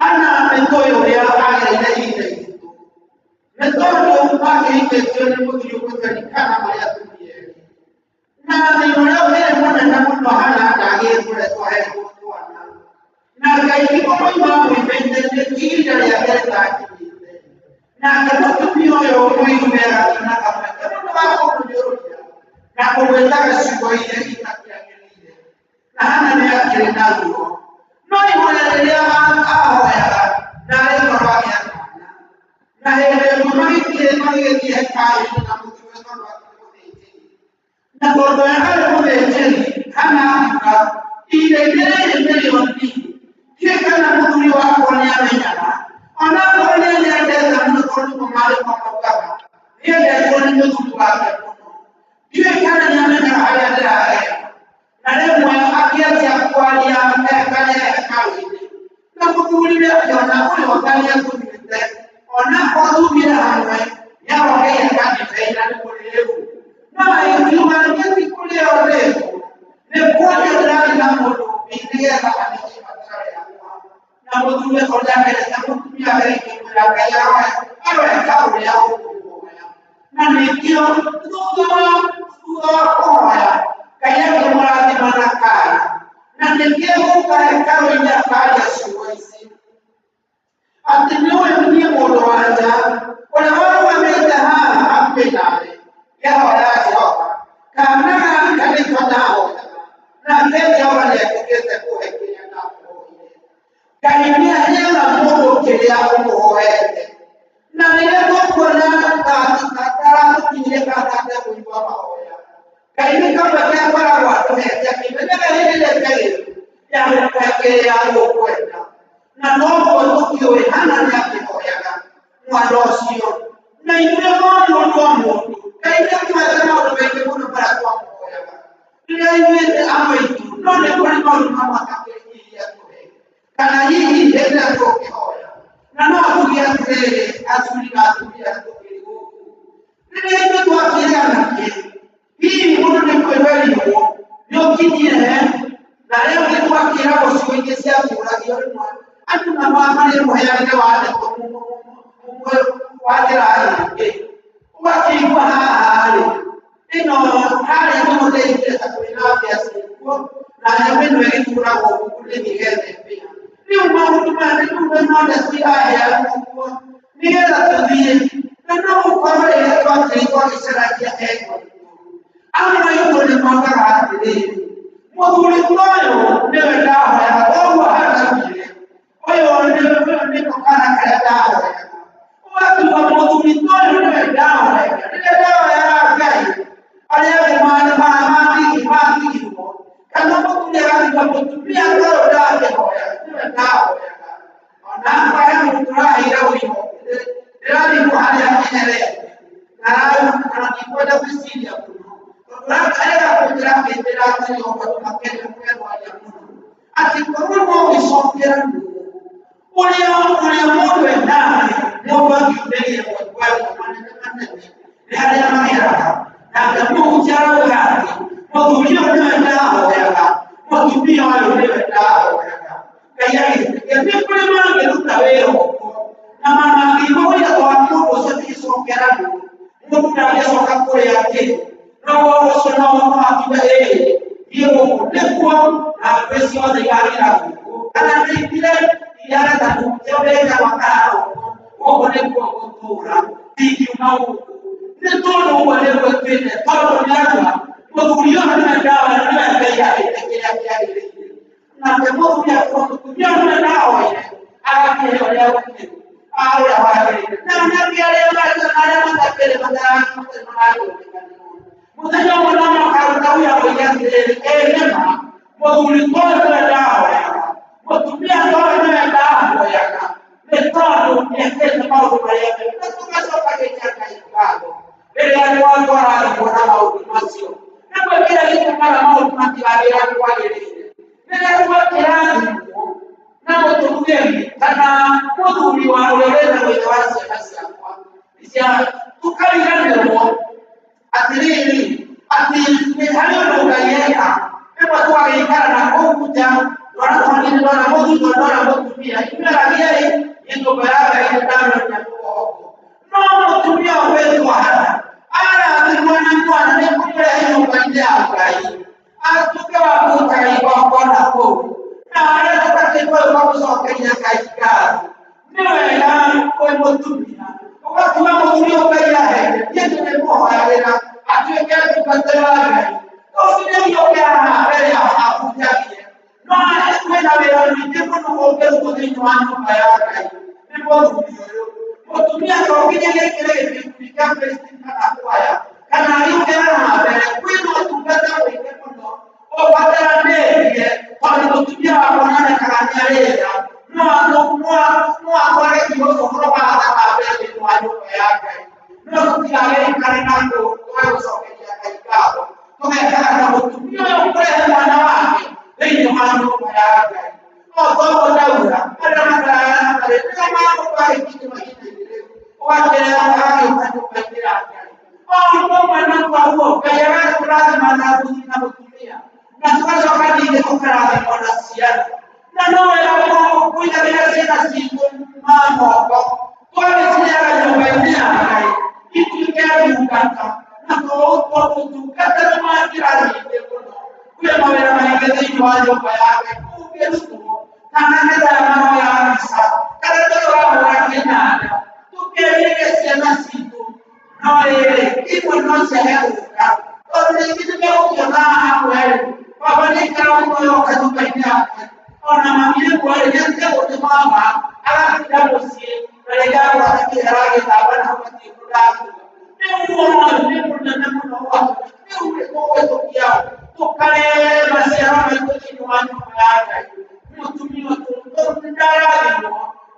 Speaker 5: Hana mĩtũĩ ũrĩa agĩrĩire ihinda iritũ nĩ tondũ agĩithĩtio nĩ mũthuri ũgũtari kana marĩa tũmĩeri na thĩna ũrĩa ũrĩ mũnene mũno Hana ndagĩkoretwo ahetwo twana na Ngai nĩkũmoima mwĩmĩte ihinda rĩake rĩtakinyĩte, nake mũtumia ũyũ mũirũ agakinya kamweke mũndũ wa kũmũnyũrũria na kũmwĩta gĩcigo iria itakĩagĩrĩire, na Hana nĩakĩrĩ na ruo. No ihoya rĩrĩa ahoyaga na arĩkorwo agĩa kana na hĩndĩ ĩmwe magĩgĩthiĩ hekarũ-inĩ na mũthuri tondũ akĩrĩ mũthĩnjĩri na tondũ we arĩ mũthĩnjĩri Hana akiuga ihinda-inĩ rĩrĩ nĩrĩo nini ndiũĩ kana mũthuri wakwa nĩamenyaga ona akorwo nĩanyendete mũno tondũ nĩguo maandĩko maugaga nĩendetwo nĩ mũthuri wake mũno. Ndiũĩ kana nĩamenyaga harĩa ndĩragera na rĩmwe akĩanjia kwaria karĩa hekarũ-inĩ na mũthuri nĩakĩona ũyũ nĩekũnyuĩte ona atumire hamwe nĩarogeire kanitha-inĩ na nĩ mũrĩĩu no ingiuga nĩthi kũrĩo rĩĩku nĩ kuonia ndĩrathiĩ na mũndũ ũngĩ nĩgetha amenye matarĩ yakwa na mũthuri ũcio nĩakerete mũtumia agĩkĩmwĩra Ngai areka ũrĩa ũkũhoya na nĩkĩo thutha wa kũhoya Ngai akĩmũrathima na kana na nĩkĩo gũka hekarũ-inĩ akaria ciugo ici atĩ nĩwe niĩ mũndũ-wa-nja ũrĩa warũgamĩte haha hakuhĩ nawe ngĩhoya Jehova kana gaka nĩko ndahoyaga nake Jehova nĩetĩkĩte kũhe kĩrĩa ndamũhoire. Ngai nĩaheaga mũndũ kĩrĩa ũmũhoete na rĩrĩa tũkuona taratũkinyire gatate kũigua mahoya Ngai nĩ kamweke akoragwo atũhete akĩmenyaga hĩndĩ ĩrĩa njagĩrĩru ya gũkũhe kĩrĩa ũkwenda na noguo tũkĩũĩ Hana nĩakĩhoyaga mwana ũcio na ithuĩ mũndũ o mũndũ Ngai nĩatũhete maũndũ maingĩ mũno marĩa twamũhoyaga rĩrĩa ithuĩ amwe itũ no nĩ kũrĩ maũndũ mamwe atakĩrĩkĩirie atũhe kana hihi hĩndĩ ĩrĩa tũkĩhoya na no tuge atĩrĩrĩ athuri na atumia tũkĩrĩ gũkũ rĩrĩa ithuĩ twakĩgana kĩ hihi mũndũ nĩ kwĩmerirwo nĩũkinyire na rĩu nĩtwakĩragwo ciugo-inĩ cia kũũragio rĩmwe andũ na marĩ mũheanĩre wa ndeto ũmwe wa njĩra nyingĩ ũgakĩigua haha rĩ ĩno harĩa nĩho ndeithire ta kũrĩ na mbĩa ciĩkuo na mimi ndio kuna kule nigeze pia ni mambo tumani tungeona si haya kwa nigeza tuzie na ndio kwa wale watu kwa Israeli yako ama yuko ni mwanga hadi mwadhuri kwayo ndio dawa ya dawa hata vile kwa hiyo ndio kana kaya dawa watu wa mwadhuri kwayo ndio dawa ya gai aliye maana kama mtu anapotumia dawa ndio dawa na yangu tunahira huyo ndio kwa hali ya kinere na anakwenda kusaidia tunataka kugira kitera kwa kwa kile kwa ya Mungu ati kwa Mungu isongera ule Mungu ndani ndio kipele kwa maneno ni hali ya maana na Mungu chao gani Mungu ndio ndio ya Mungu pia wale ndio kaya ni kule maneno tutaweo na maana ndio kwa Mungu sasa isongera Mungu ndio soka kule yake no sona wa hiyo lekwa na pesa ya gari yako kana vile yana takuteleka wakao wao ni kwa kutura tiki mau ni todo wale wetene todo nyanya mwadhurio na dawa na kaya ile na kemo ya kutumia na dawa ile akaelewa leo au ya wale na pia leo na matapele madara mutanya mwana karutau ya kuyande elema mwadhulitoa dawa mwatumia dawa na dawa yaka metano yakete mambo yake tukasoka kenya ikado ile ya watu wanaona maudhimasio na kwa kila kitu kama maudhimati ya kwa ile ile kwa kirani na mtumie kana mwadhuli wa uleleza kwa wasi basi kwa isia tukalingana leo atiriri ati hayo ndio kayeka kama tu alikana na kuja wana modu pia ila yeye ndio baraka ile tano ya huko no tumia uwezo hata ana mwana ni kule hiyo bandia kai atukawa kutai kwa kwa na anataka kwa kusoka Kenya kaika niwe na kwa mtumia wakati mambo uliokaia yetu ni moja ya atuwekea kupatana usije yokea mbele ya hakujaje no kwenda wewe ndipo unaongeza kwenye wangu bayaka ndipo utumia kwa kile kufikia Palestina na kwaya kana yokea na mbele kwenu tupata wewe kono o patana mbele kwa kutumia kwa nani karanyaleza no kwa kidogo kwa hata mbele kwa yake no kujali kanako kwa sokeja kaikao tumekana kutumia kwa wanawake ndio mambo yake kwa daura ana madara kama kwa kitu kingine wake hayo kwa kila kwa mwana kwa huo kaya lazima na kutumia na tukazo kadi ile kwa kwa siasa na nao ya kuja bila sina siku mambo kwa sisi ndio itu kaya mukata na kwa kutukata na majirani kwa mawera maingezi iwajo kwa yake kukesu kana ndio mambo ya misa kana ndio wa Kenya tukieleke sema siku na ile ipo ndio sehemu kwa kitu kama kwa hapo kwa bali kama kwa katika ona mamile kwa ile yote mama ala kidogo si relega kwa kirage tabana hapati kudaku ni uona ni kuna kwa ni uwezo kiao tukale masiara mtoni kwa yake mtumio tu ndara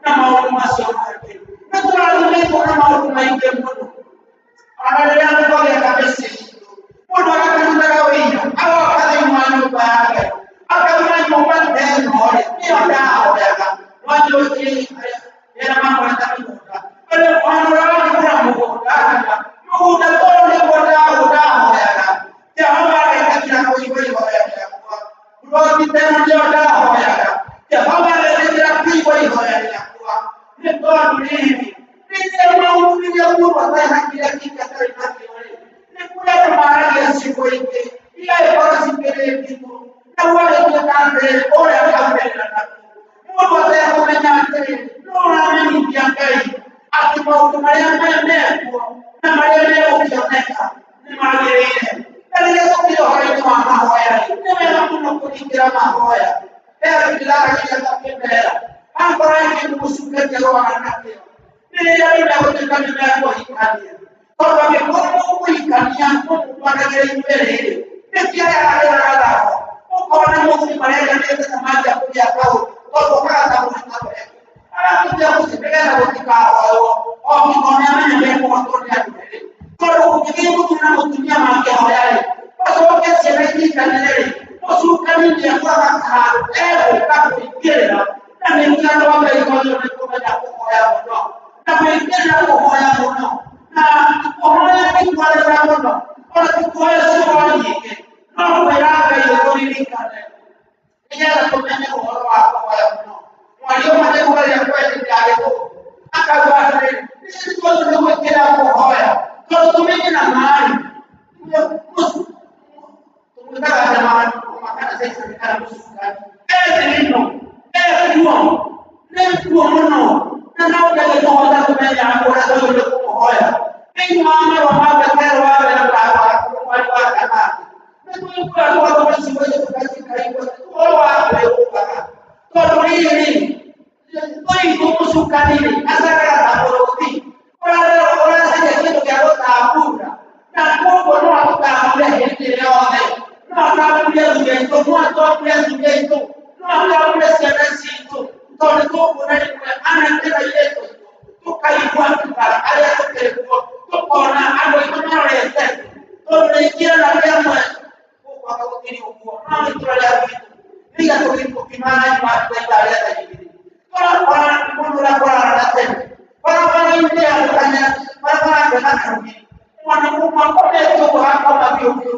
Speaker 5: na maono masio yake na tunaleta kwa maono maike mmoja anaendelea kwa ya kabisa mmoja akataka wewe au akadai mwanzo baada akaona nyumba ndio ndio dawa ya watu wote yana mambo yatakuwa wale wanaona kuna Mungu kana Mungu ndio ndio dawa ya Jehova katika kuiweza ya kwa tena ndio dawa ya Jehova katika kuiweza ya kwa ni kwa nini ni mambo ya kwa haki ya kikatari ni kula mara ya siku ile ile kwa sikile kitu na wale maundu maria mekuo na maria megukioneka nĩ magĩrĩire. Na rĩrĩa tũkĩrĩ ũhoro-inĩ wa mahoya nĩ wega mũno kũringĩra mahoya ndĩraragia takĩmera akorwo ĩkĩmũcukĩte rwara nakĩo nĩ rĩrĩa rĩmegũtuĩka nĩ mekũhikania, tondũ angĩkorwo mũkũhikania mũmũmanagĩra inyuĩ nĩkĩarehagĩra gathako ũkona mũthuri marenganĩte na manjia kũgĩa kaũndũ tondũ ũkahota kũhika wega arakũja mũciĩ nĩgetha gũtikahoywo o ngĩkona amenya mekũhotwo nĩ andũ erĩ, tondũ gũkĩgĩa mũthuri na mũtumia mangĩhoya-rĩ macoke ciana ikinyanĩre-rĩ mũcukani nĩekwaga handũ egũka kũingĩrĩra na nĩkĩo andũ a Ngai othe nĩ kũmenya kũhoya mũno na kwĩingĩrĩra kũhoya mũno na kũhoya nĩkwarĩra mũno ona tikuhoya ciugo nyingĩ no kwĩra Ngai ũtũririkane nĩgetha tũmenye ũhoro wa kũhoya mũno. Mwaria ũmwe nĩguo rĩrĩa kwendete agĩkũyũ akauga atĩrĩrĩ nĩtũtũ nĩ gwĩkĩra kũhoya tondũ tũmenye na maĩ tũmwĩtaga jamani makana sasa kana mũcukani ĩno ĩkuo nĩkuo mũno na no ndagĩkũhota kũmenya ũrĩa ũyũ nĩ kũmũhoya thĩinĩ wa marũa ma Petero wa mbere mweri wa kanana nĩtũgĩkũra twathoma ciugo icio tũgacikaigua ũhoro wa kwĩyũmbaga tondũ rĩrĩ ũyũ mũcukani-rĩ acakaga ta mũrũthi ũracaria kĩndũ gĩa gũtambura na koguo no atũtambure hĩndĩ yothe no atambure thuge itũ no atambure thuge itũ no atambure ciana citũ tondũ tũkuona rĩmwe anake na airĩtu tũkaigua kĩbara arĩa tũkĩrĩ kuo tũkona andũ aitũ marorete tondũ rĩngĩ anake amwe gũkwaga gũkĩrĩ ũguo no itũra rĩa gwitũ rĩga tũkimana imatũita arĩa tayigĩrĩ tũrakora mũndũ ũrakorana na tene barabara-inĩ andũkanya barabara ndĩnakangi mwana mwakomete ũguo hakoma biũ biũ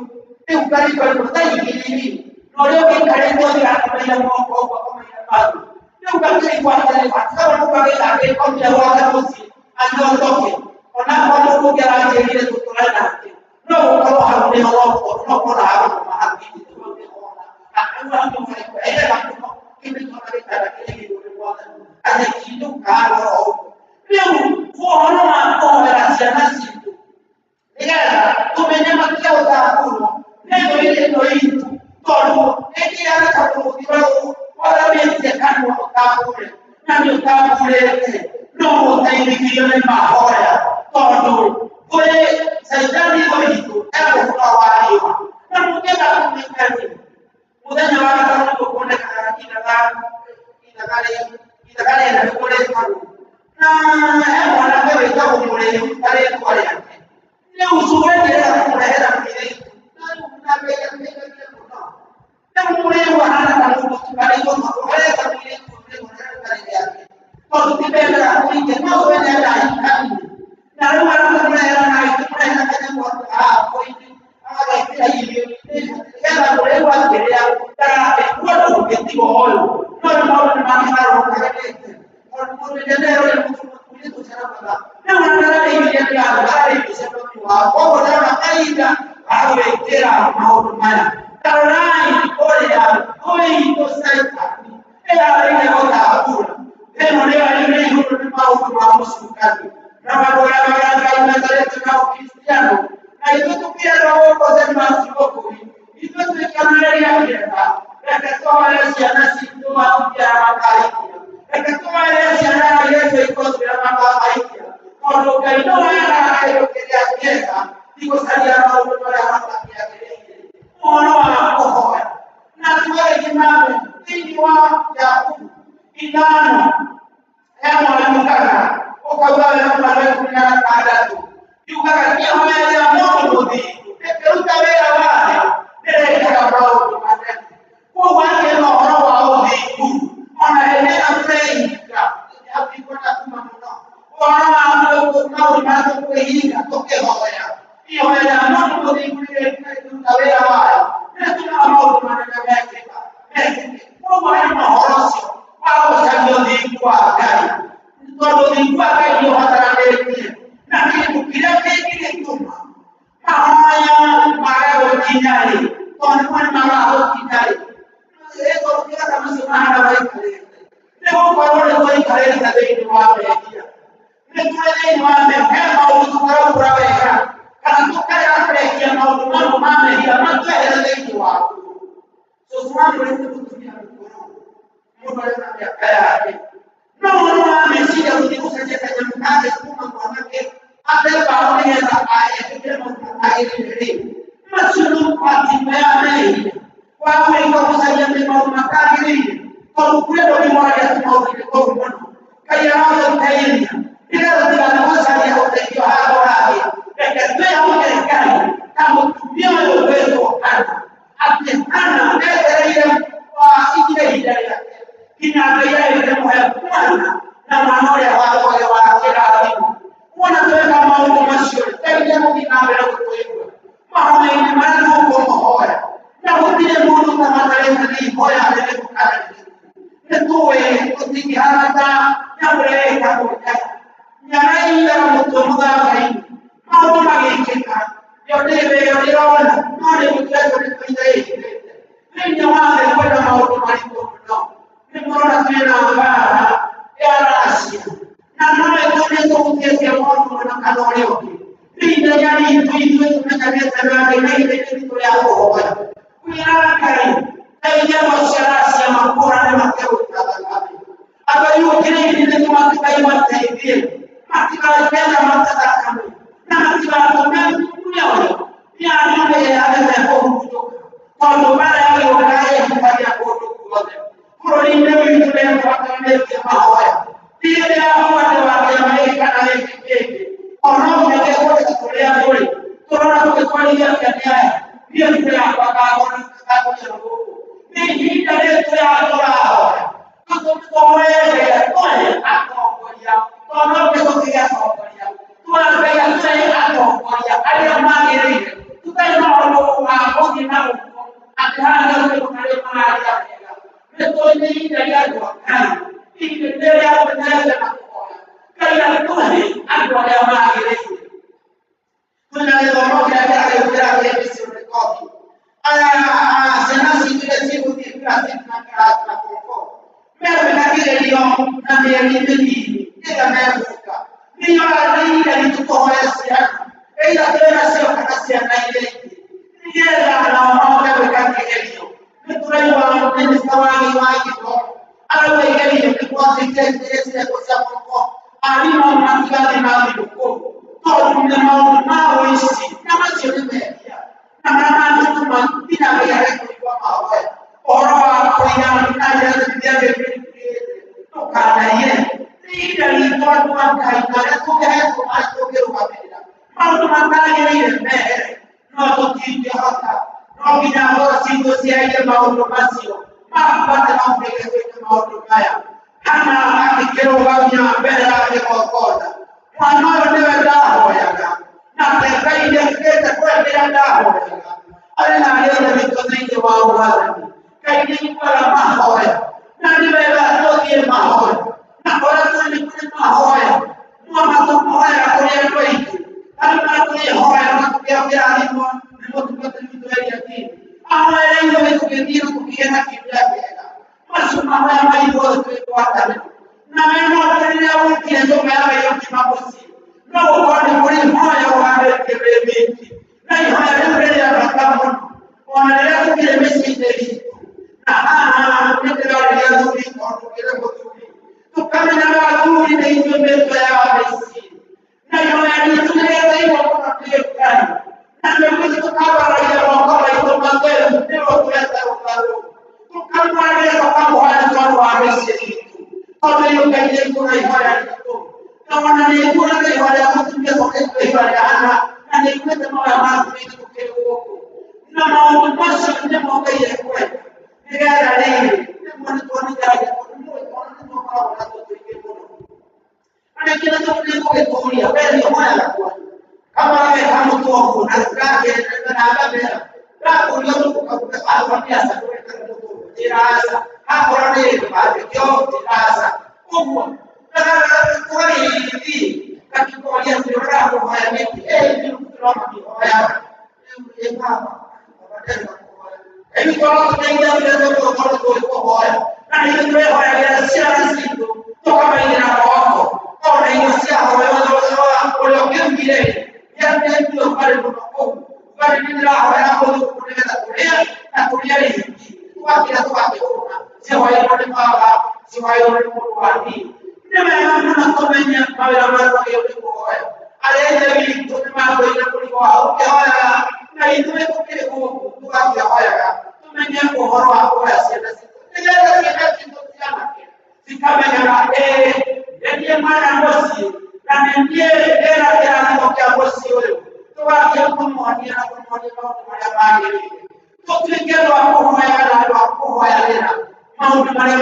Speaker 5: rĩu ngarigwo tayigĩrĩ na ũrĩa ũgĩikarĩte ũthirakomeire moko ũguo akomeire matũ rĩu ngakĩrigwo atĩrĩ hatigaga mũndũ agĩkomire gwake mũciĩ anyotoke ona korwo kũngĩ aranjĩrire tũtũrane nake no gũkorwo hau nĩho gũkorwo no korwo hagũkoma hakiri tũgĩkona akauga andũ marĩkũehera mũno kĩmĩtona gĩtanda kĩrĩ igũrũ guothe agĩkinduka agoro ũguo. Rĩu ũhoro wa kũhoera ciana citũ nĩgetha tũmenye makĩria gũtambũrwo nĩndũire ĩno itũ tondũ ĩngĩareka kũmũthira wathamĩtie kanua ũtambũre na nĩũtambũrĩte no ũteithĩkĩrio nĩ mahoya tondũ kwĩ caitani ũritũ egũbũra wariũa na mũngĩenda kũmĩkania mũthenya wa gatano nĩgũkuonekaga ithaga rĩega nĩkũrĩtagwo na he mwanake wĩtagwo Mũrĩu ta rĩtwa rĩake rĩu cuwe nĩrenda kũmũrehera mũirĩtu na rĩu nambĩgĩteithagia mũno rĩu Mũrĩu ahana ta mũndũ tukanĩirwo areta mũirĩtu rĩmũrehera rĩake tondũ tibendera kũingĩ no we nĩenda ahikanie na rĩu aramũrehera na agĩkĩmũrehera kanyamũ kũingĩ agagĩkĩra irio nĩgetha Mũrĩu akĩrĩa ndagakĩigua ũndũ ũngĩtiga ũyũ no nĩ maũndũ nĩmakiharũrũkanĩte tondũ mũndũ ndenero rĩ mũirĩtu ũceramaga rĩu anararĩirie nĩ andũ ararĩirie mũtu wao koguo ndĩrona kahinda agwĩkĩra maũndũ maya tarorai ũrĩa ũitũ caitani ĩrarĩire gũtambũra ĩno nĩyo ĩrĩ igũrũ nĩ maũndũ ma mũcukani na maũndũ arĩa marĩa Ngai metarĩte na ũkristiano na ithuĩ tũkĩenda gũkũ St. Gũkũri ithuĩ twĩkanagĩria kĩega reke twoere ciana citũ atumia makahikio reke twoere ciana airĩtu aitũ rĩrĩa makahaikia tondũ Ngai no endaga kĩndũ kĩrĩa kĩega ti gũcaria maũndũ marĩa matakĩagĩrĩire ũhoro wa kũhoya na tũgagĩthiĩ na mbere thĩinĩ wa Jakubu 5 he mwarimũkaga ũkauga wega mwana wa 16 yugaga kĩhoya mũndũ mũthingu ĩkĩruta wĩra wayo nĩrĩkaga maũndũ manene koguo angĩenda ũhoro wa ũthingu ona hĩndĩ ĩno tũrehinga hatikũona kuma mũno ũhoro wa maũndũ marĩa tũkwĩhinga tũkĩhoya ihoya mũndũ mũthingu nĩrĩkĩruta wĩra wayo nĩrĩtũmaga maũndũ manene mekĩka koguo harĩ na ũhoro ũcio wa gũcaria ũthingu wa Ngai tondũ ũthingu wa Ngai nĩũbataranĩtie na kĩndũ kĩrĩa kĩngĩgĩtũma mahoya mage gũkinya-rĩ tondũ nĩmo nĩmagaga gũkinya-rĩ tondũ kĩrĩa macio mahana maikarĩte nĩgũkorwo nĩtũikarĩte thĩinĩ wa mendia Nitueleni mame hema utukao kuraweka. Kana tukaya kurekia maudu mambo mame hila matu ya leiki wako. So swami wale kutumia mkono. Mungu anambia kaya. No mame sija kujikusa cheka nyamkaje kuma kwa mke. Ateba oneza aya kile mambo aya ile. Masulu pati mame. Wawe kwa kusaidia mambo makali. Kwa ukweli ni moja kwa mkono. Kaya hapo tayari. Bila tunaweza kutekeleza hapo hapo. Ekatwea Marekani kama kutumia uwezo hana. Hana ndio kwa ile hidayah. Inaangalia ile moyo na maneno ya wao wa kila siku. Wanaweka mambo mashauri. Ndio kinaangalia kutoa. Maana ni maneno kwa moyo. Na kile Mungu kama ni moyo anayekukana. Ndio kutikihata na kuleta kwa nyamai ya mtomuda kai mambo magekeka yodebe yodiona none mutego ni kuidai ni nyamade kwenda mauto maliko no ni mwana tena ngara ya rasia na none kone kutetea mambo na kanoni yote ni ndani tuitwe tunakabisa na ile yako hoja kuiana kai ndio masharasia ya makora na makero abayu kile ni tumakai mataibie Matiba kenda matata kami. Na matiba kome kunyawa. Pia nime ya kwa kutoka. Kwa mara yao wakaya kufanya kwa kutoka. Kuro ni ndio yule kwa kama mahoya. Pia hao watu wa Amerika na Kenya. Wanao ndio kwa kutolea kule. Corona kwa kweli ya Kenya. Pia ndio kwa kwa ni hii ndio ya dola. Kwa wewe kwa hapo Kalau kita tidak soalnya, Tuhan saya atau soalnya ada yang mengiri. Kita mau mau di mana? Ada hal yang kita mengajar. Betul ini dari Tuhan. Ini dari yang benar dan akulah. Kalau Tuhan ada yang mengiri. Tuhan ada orang yang ada yang bisa berkopi. Senasi tidak sibuk di plastik nak kongkong. Mereka tidak diom, nanti yang ini. Ila mefuka ni wala ni ile tukohoesia ila tena sio kakasia na ile ni ila na mambo kama hiyo tunaiwa ni sawani waji kwa ala ile ni kwa sisi kwa sababu alima mnafika na mko kwa tunao nao isi kama sio nimea na mama tuma bila ya kwa mawe ora kwa ya ndio tukana yeye dari tuan-tuan kaitan itu itu masuk ke rumah beda. Mau tu makanya ni mer, no tu kita hata, no kita harus situasi aja mau tu masih. Apa tak mau pergi mau tu kaya. Karena kira orangnya beda di kota. Mana ada dah hoya kan. Nak pergi dia kita kuat dia dah hoya kan. Ada nak dia lebih tu ni jawab orang. Kaya ni pula mah hoya. Nanti bela tu dia mah hoya. Orang tu ni pun mahoya, muat tu mahoya aku yang baik. Kalau aku yang mahoya aku dia ni muat tu betul dia ni. Awal ini itu dia tu kena kita bela. Masuk mahoya mai buat tu kuatan. Nama dia awal dia tu mela yang cuma bosi. Kau kau ni mahoya orang dia berbeza. Nai mahoya dia berkawan. Orang dia tu dia mesti dari. Nah, kita dia tu ni kau kita betul. Kami nak lalu ini itu berjaya besi. Nah, yang ini sudah saya mau melakukan. Nah, begitu kabar yang mau itu mantel, dia waktu yang terlalu. Kami ada orang buat soal besi itu. Kalau yang kajian itu naik itu. Kalau nanti itu nanti ada itu dia pakai pada anak. Nanti itu semua orang itu kelu. Nah, mau masuk dia mau kayak gue. Negara ini, dia mau negara. Ada kita tu boleh buat korea, beri mana kuat. Kamar ni kamu tu aku nak kerja dengan apa bera. Tak boleh tu apa biasa tu dirasa. Aku orang ni baca jauh dirasa. Umum. Kalau ini kaki kau yang berapa kau yang ni, ni lama ni kau yang apa? Ini kalau kita dia tu kalau kau yang, nah ini tu yang siapa situ. Kau kami ni nak apa? Orang yang siapa mawira marwa yo ko ya ale de bi to ma ko ina ko ko au ke ya na itu ko ke ko tu a ya tu menye ko horo ko ya se da se sikamenya ndiye mwana ngosi na ndiye era anatokea ngosi yule tuwaje kumwania kwa mali tukigelo hapo haya lena mambo mali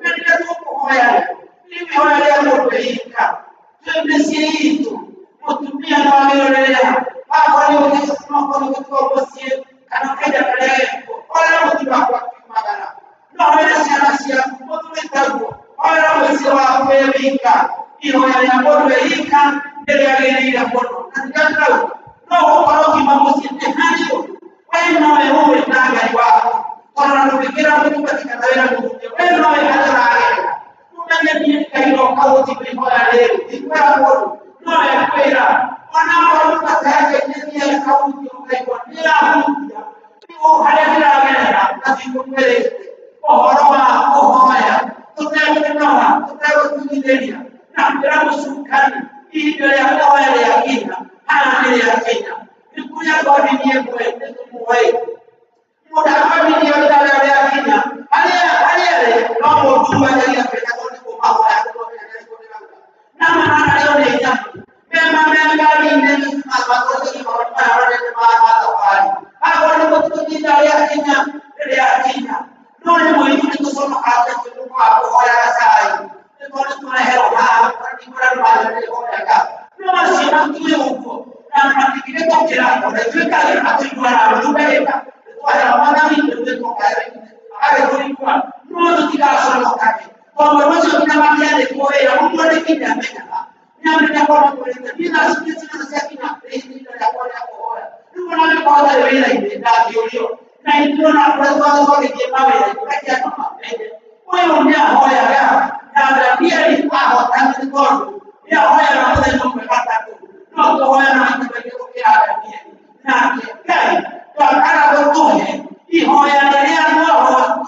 Speaker 5: ndio tuko haya hivi haya leo kupeika tumesiito mutumia na walelea hapo ni ukisema kwa ngosi anakuja pale wala mtu wa magana na siasa mtu wala mwezi wa kuelika hiyo ya bodo elika mbele ya ile bodo ndio no kwa mambo sisi hayo wewe wewe tanga wako kwa kufikira mtu katika daira wewe wewe hata kumenya ni kailo kao tipo ya leo ikwa bodo no ya kwenda wanapo mtaka ni kao kwa bila huja hiyo halagira gani kasi kumbele haya tutayo tukiendelea na bila sukari hii ndio ya kawa ya Kenya hana ya Kenya nikuja kwa dini yetu muwai muda kama ni ya Kenya hali mambo tu ya Kenya kwa mambo ya na maana leo ni jambo mema ni mabato ni hapo ni kutukia ya Kenya none mwalimu kusoma hata kwa haya sai ndio tunahela kwa mali kwa no sina kiyo huko na matikile kwa kila kwa tuka hatua na tubeka kwa maana ni ndio kwa ale kulikuwa ndio tukasoma kake kwa mwanzo tunamwambia kwa ya Mungu alikinya meka nyama kwa kwa bila sikiza sakina ndio ya kwa ndio na kwa wale ile ndio na ndio na kwa sababu ni mawe ya kama wewe ni hoya ya na pia ni hapo tangu kwa ya hoya na kwa ndio kupata tu ndio hoya na kwa ya na kai kwa kana ndio hii hoya ni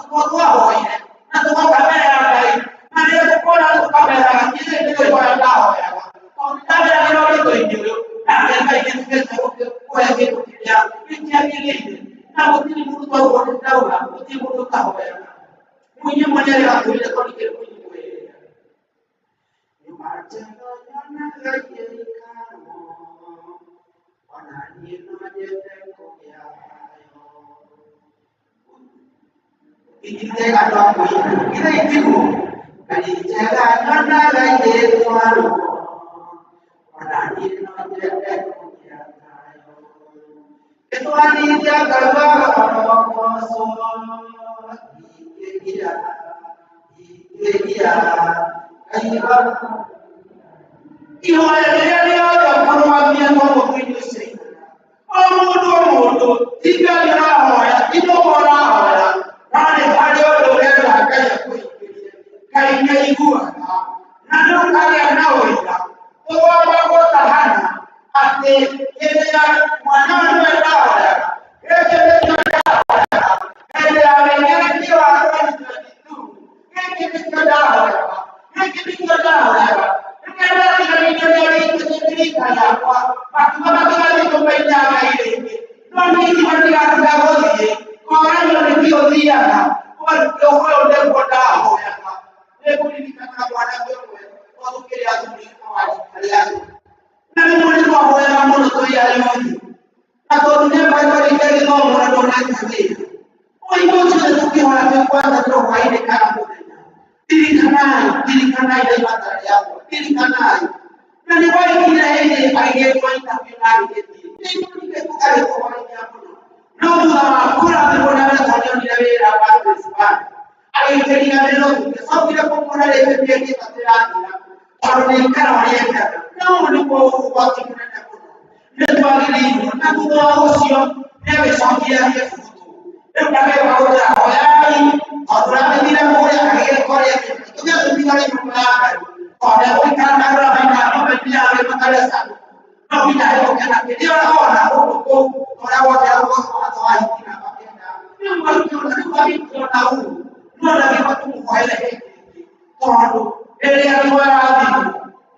Speaker 5: kwa hoya na kwa kamera kai na ndio kwa kamera ile ndio kwa hoya kwa kamera ndio na kai kwa kitu ya ile na utini mtu wa kuondoa utini mtu kahoya mwenye ya kuile kwa kile kwenye ni matendo yana yake kama wanani na jeteko ya hayo ikitega kwa ile kitu kalitega nana yake twaro wanani na jeteko ya hayo ketuani dia kalba koso iya aiba iyo ya kurwamia kwa kuinusi omudo tiga ya hoya ino bora hoya nane hali odorela kaya kuingilia kai nyaigua na ndo kaya naoida kwa baba tahana ate yeye mwanao dawa yeye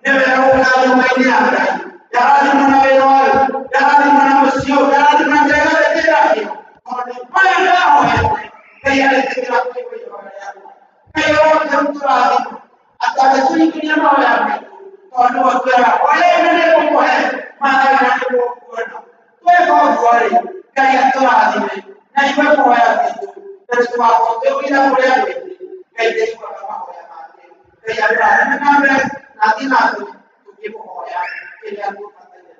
Speaker 5: Newe ukali maini agai. Yaradi mana wenoi. Yaradi mana musio. Yaradi mana jaga lekiraki. Koni payah hoye. Kaya lekiraki hoye. Kaya orang terturadi. Atau suri dunia mau ya. Koni wakera. Hoye nene kumohe. Mana nene kumohe. Kue kau juari. Kaya terturadi. Nai kue kumohe. Terus kau kau tidak boleh. Kaya dia kaya berani mengambil nanti tujuh pokoknya pilihan itu katanya.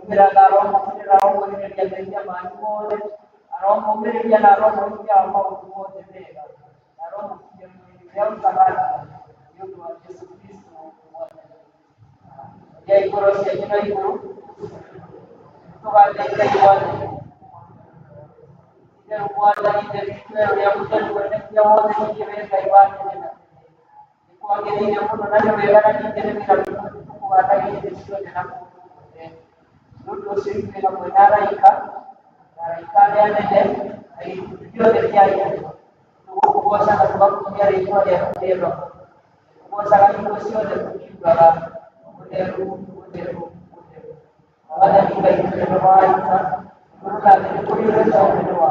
Speaker 1: Mira la ropa, mira la ropa que ya tenía más mole, aroma mira ya la ropa que ya más mole de la ropa que ya un sagrado, yo tu a Jesucristo, ya igual si hay una igual, tu va a tener igual, ya igual ahí de pero ya muchas veces ya vos de que ves igual que cualquier día uno no le ve a nadie tiene que saber cómo va a ir de eso de la Dulu sini nak menara ikan dia ada, video dia ada. Tuh kuasa sebab dia itu ada dia loh. Kuasa kan itu sih ada juga model. Ada juga itu bermain kan. Bukan itu kuliah jauh kedua.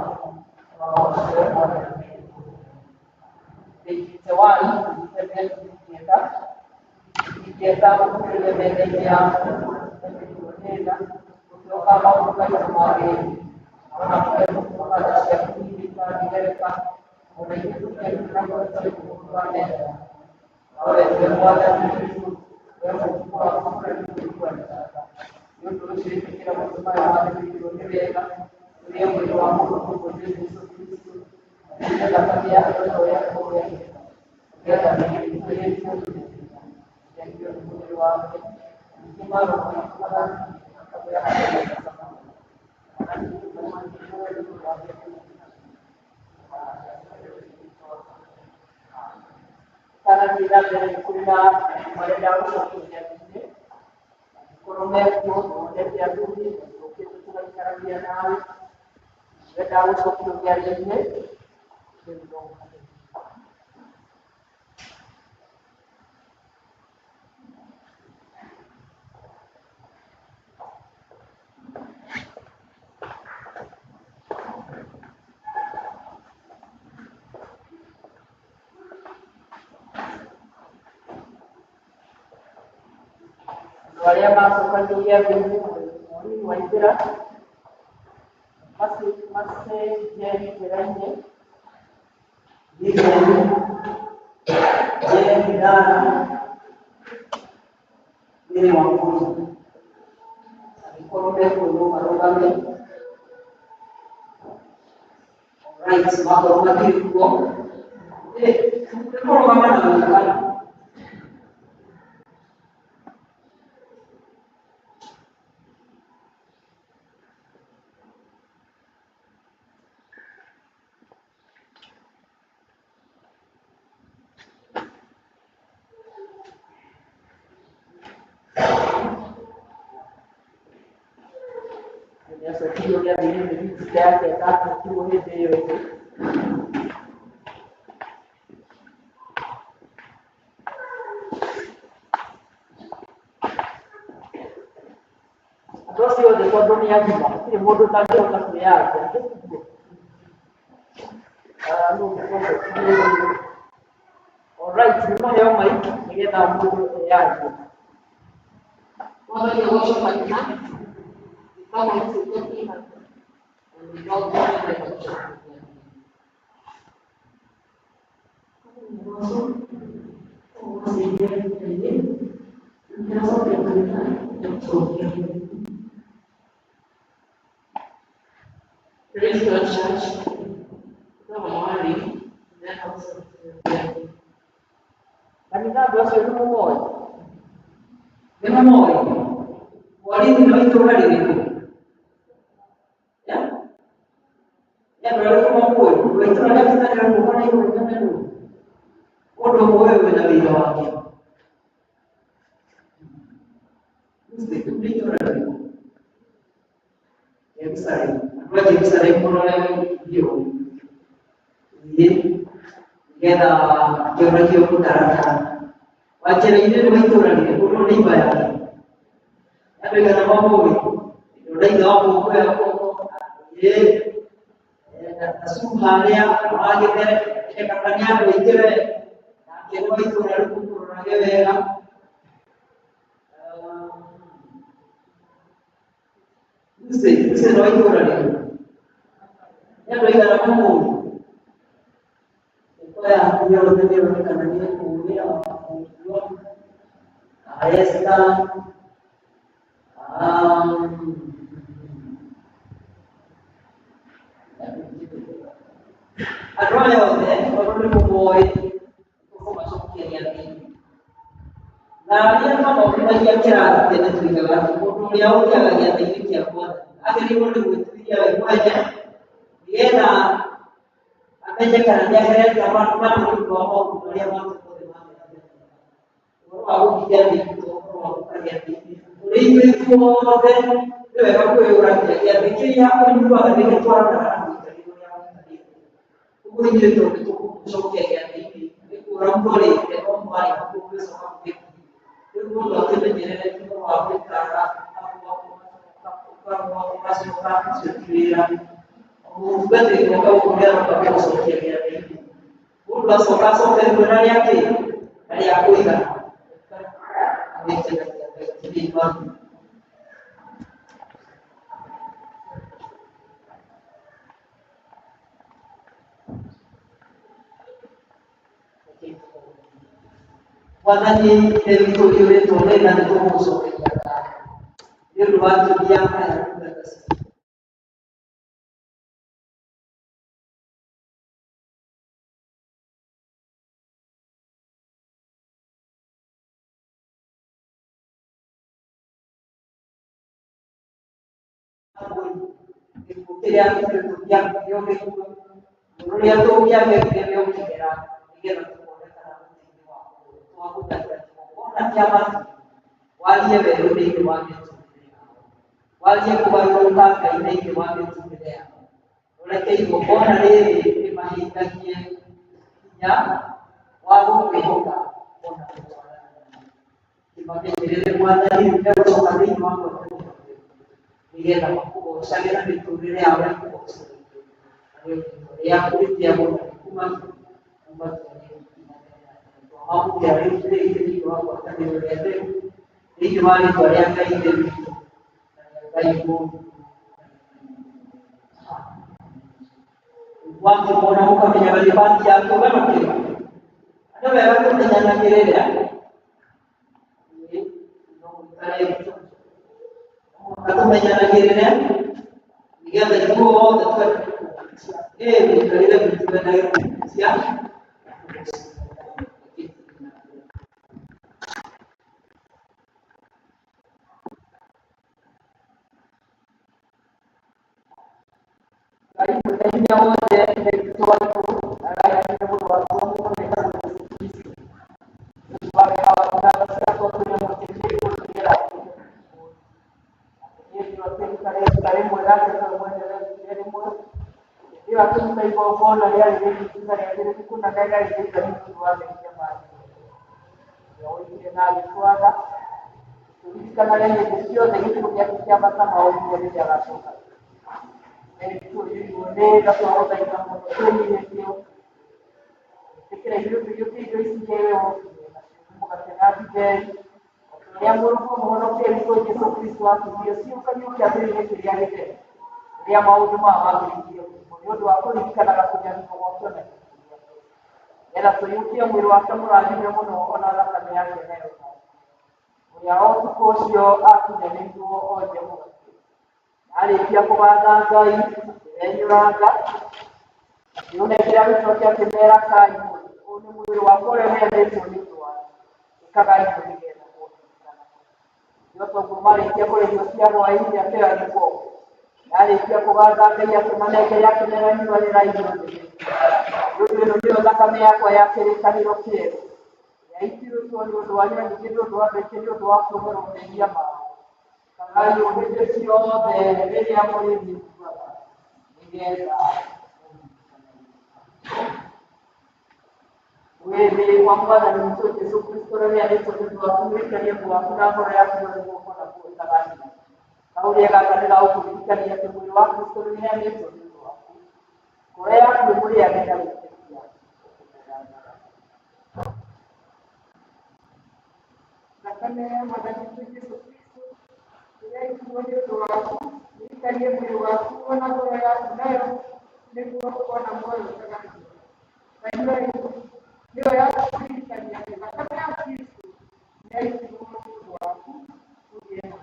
Speaker 1: Di Jawa kita mungkin lebih dia kalau mau buka kembali, orang ada siap kita digerakkan, oleh itu yang kita berbuat oleh semua dan itu yang semua berbuat. Itu sih kita bersama ada di dunia dia berjuang untuk menjadi Yesus. Kita dapat dia berdoa dia dari itu yang dia berjuang gimana karena kita dari kuliah pada jauh sebelumnya ini, ekonomi itu dari dulu kita sudah sekarang dia naik, pada jauh sebelumnya ini, Saya masukkan dia dulu, wajar. Masih jadi kiranya. Jadi tidak ini waktu. Kalau dulu baru kami. Right, semua orang itu. Kalau mana kan? Essa aqui eu ia vir de 27, aqui o Ribeiro. Dosi yote kwa dunia nzima, lakini modo tande utakule yake. Alright, lima ya maiki, ningenda modo yake.
Speaker 3: Modo ya washo patina. Kama mtu yote hapa. Ndio Praise God, church. Kama mwali,
Speaker 1: Kanisa dosi itu moy.
Speaker 2: Memang wali tidak itu hari itu. Ya berarti mau itu ada kita dalam bukan itu kan dulu. Udah mau ada video lagi. Mesti itu hari. Ya bisa. Dua bisa mulai video. Ini kita geografi utara. Wajar ini itu hari itu perlu dibayar. Tapi kalau mau udah jauh ये असुभालिया आगे तेरे ये कहानियां बोलते रहे कि कोई तो लड़कों को आगे रहेगा उसे रोई तो रहे ये रोई का नाम हो तो यार ये रोई कहानियां पूरी आया इसका Adroa yote warudi muboi kuko masuk kirian ini. Nah dia mau dia kira dia terlibat bodoh dia udah lagi ada ini dia buat. Akhirnya mau itu dia lagi aja. Dia nak apa jangan dia kira zaman itu bawa dia mau ke mana. Aku dia itu aku kerja di. Ini itu dan dia aku orang dia bikin apa juga dia keluar. Kuih itu sok kayak ini, kurang boleh, kalau mau aku sama dia. Itu waktu berjalan itu aku cara aku masih orang sendiri. Aku juga tidak tahu dia apa sok kayak ini. Udah sok sebenarnya dari aku itu. Ini jadi bang. Wanani dari itu dan itu musuh kita. Di luar dia ada batas. Yang itu yang dia itu aku tak orang zaman wali baru di wali wali kubarunta kai di wali sumedea oleh kai bokona di mahitakia ya wabu behoka ona dipakai jadi wali di dalam kali mampu dia tak mampu saya di tujuh awal yang kulit dia pun kuman aku dari itu aku akan dilihat di jual itu yang kayak gitu kayak itu waktu orang bukan menjadi panti atau kan mungkin ada beberapa pertanyaan kira ya atau pertanyaan kira ya dia dari itu dekat dari itu dari siap Ini awal dari sesuatu ada yang kita buat semua mereka bersih. Sebagai awal kita sesuatu yang berkecil berkira. Ini waktu kita mulai semua dari mulai. Ini waktu kita ikut lagi kita dari itu nak ada ini dari luar dari jemaah. Yang ini nak suara. Ini karena yang itu dari itu dia masa mau jadi jalan. Itu ini kalau orang yang mau itu kira itu istimewa bukan sengaja yang mau itu Yesus Kristus dia sih kan yang jadi ini dia mau cuma ambil dia mau doa aku ini karena aku jadi promosi era tu yang berwaktu muradi memang orang akan yang ini ya aku kosio aku jadi itu jamu ali pia kubanza ngai enyuranga yone kira bitokya kimera kai uni mwiri wakore ne ndeto nitwa ikagai kugenda yoto kumari pia kole yosiano aindi atera niko ali pia kubanza ngai akumaneke yake ne nani wale raido yoto ndio zakame yako yake kaniro kile yaitiro tondo dwanya ndio dwa bekelio dwa komero ndia ma Kalau kita siapa dari yang boleh dibuat, ini Wewe kwamba na mtu Yesu Kristo ndiye aliyetukomboa kumlika ndiye kuwafuna kwa yake ndio kwa na kutabani. Kauli ya kanisa au kulika ndiye mwili wa Kristo ndiye aliyetukomboa. Kwa hiyo ni mwili ya kanisa. Lakini madani Yesu Kristo ndiye kuondoa ndiye mwili wa Kristo na kwa yake nayo ni kwa na moyo mtakatifu. Kwa hiyo ndio ya Kristo ndiye kama Kristo ndiye kuondoa kujenga.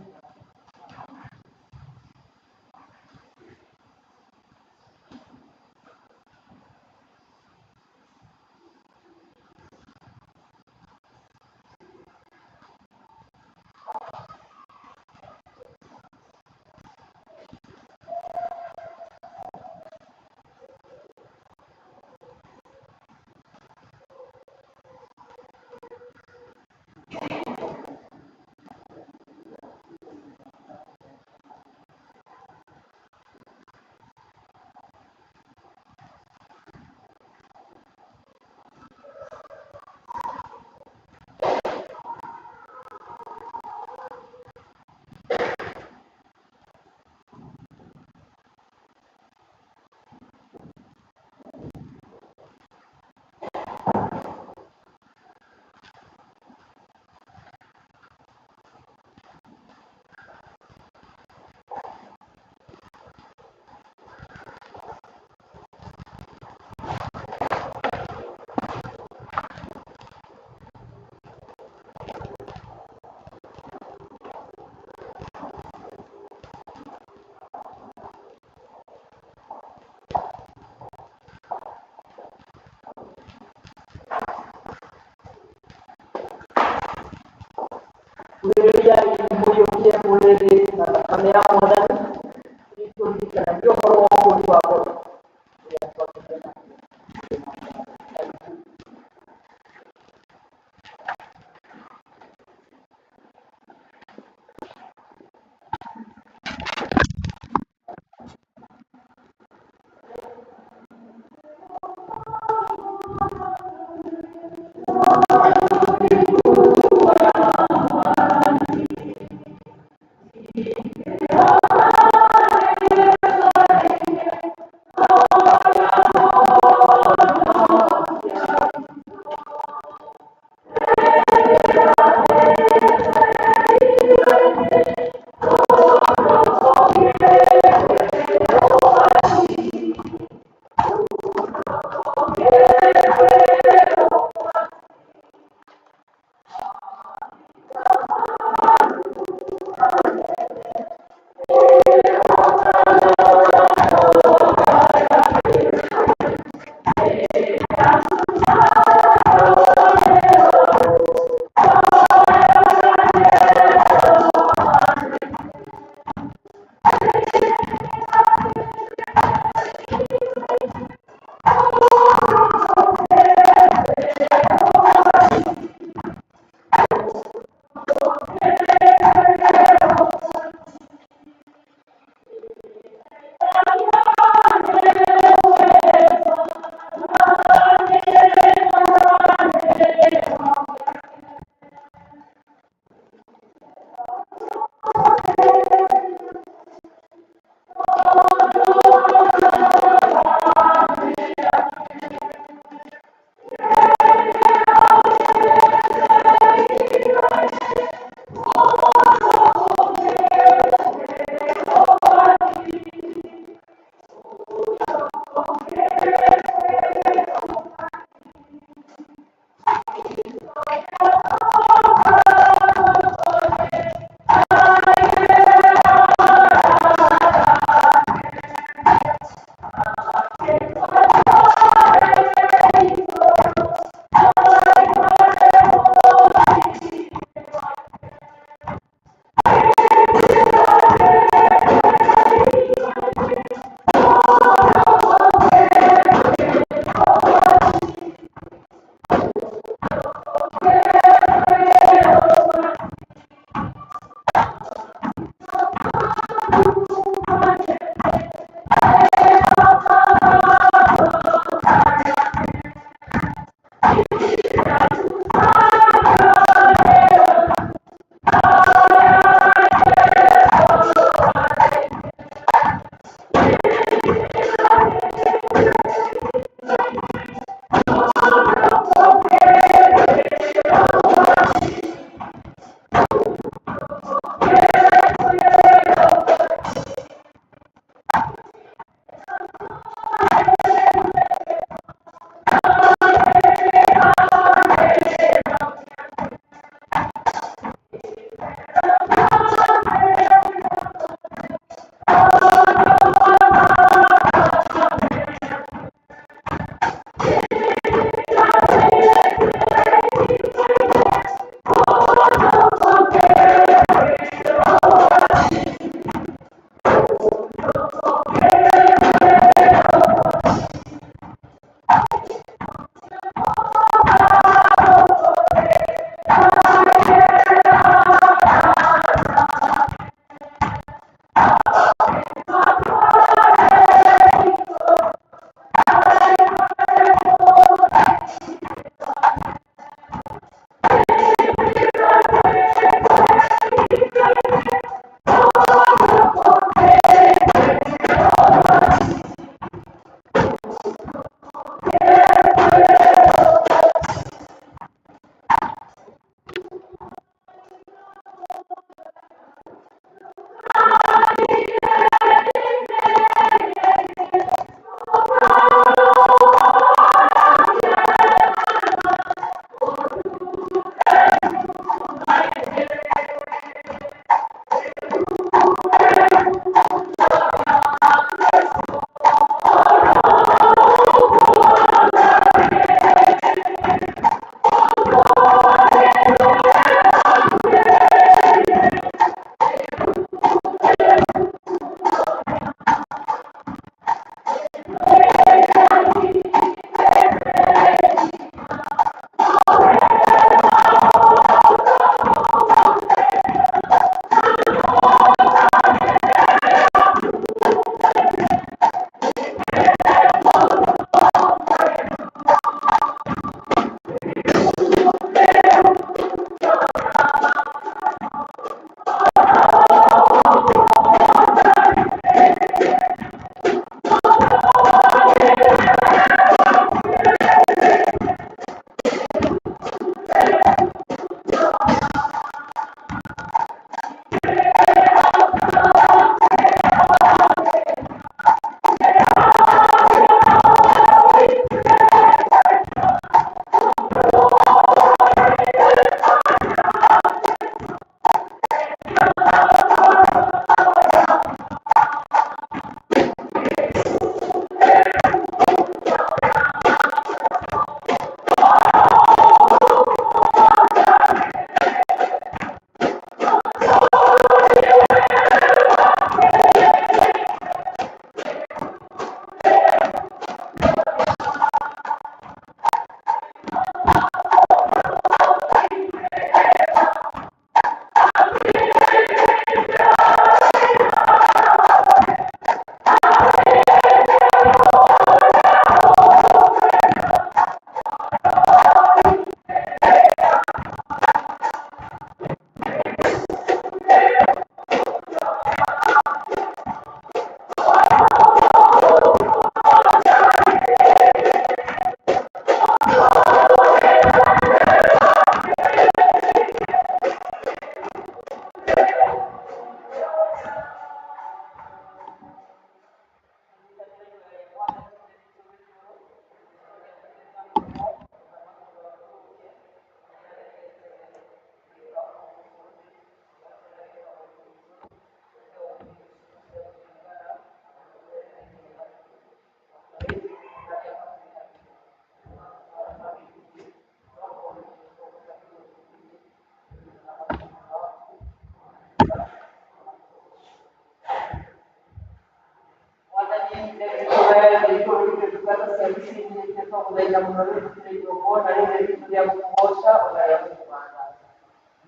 Speaker 1: wewe ndio ukipata service nyingine kwa kudaia mwanzo tuliyokuona ile vitu vya kuosha wala ya kupanda.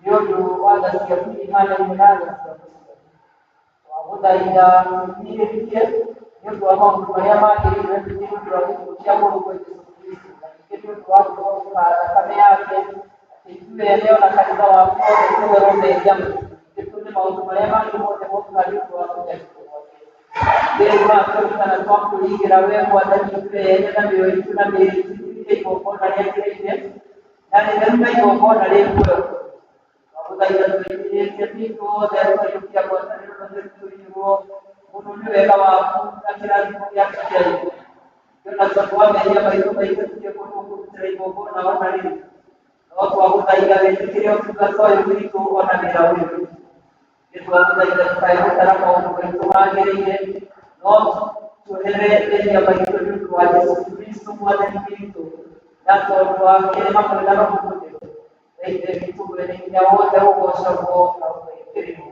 Speaker 1: Ndio ndio wala sio ni hali mbaya wabudaia ile pia ndio ambao kwa maji ile ndio tunataka kwa Yesu Kristo. Lakini watu kwa kama yake ikiwa leo na kanisa wa kwa roho ya jamu ndio mautu marema ndio wote karibu wa Yesu kana kwa kuingia wewe kwa ndani ya ndio yetu na ndio kwa ndani yake na ndio kwa ndani yake wabudaia tuliye kitu ndio kwa kwa ndani tuliyo ununuwe kama kila kitu ya kiasi ndio sababu ya baito kwa kwa na wana nini watu wabudaia wewe kwa Kristo wana bila wewe itu wabudaia kwa taraka wa kutumagirie no tuhere ya baito kwa Yesu Kristo mwana Kristo na kwa kile mambo ya roho ndio vitu vile wote huko sababu na kuikiri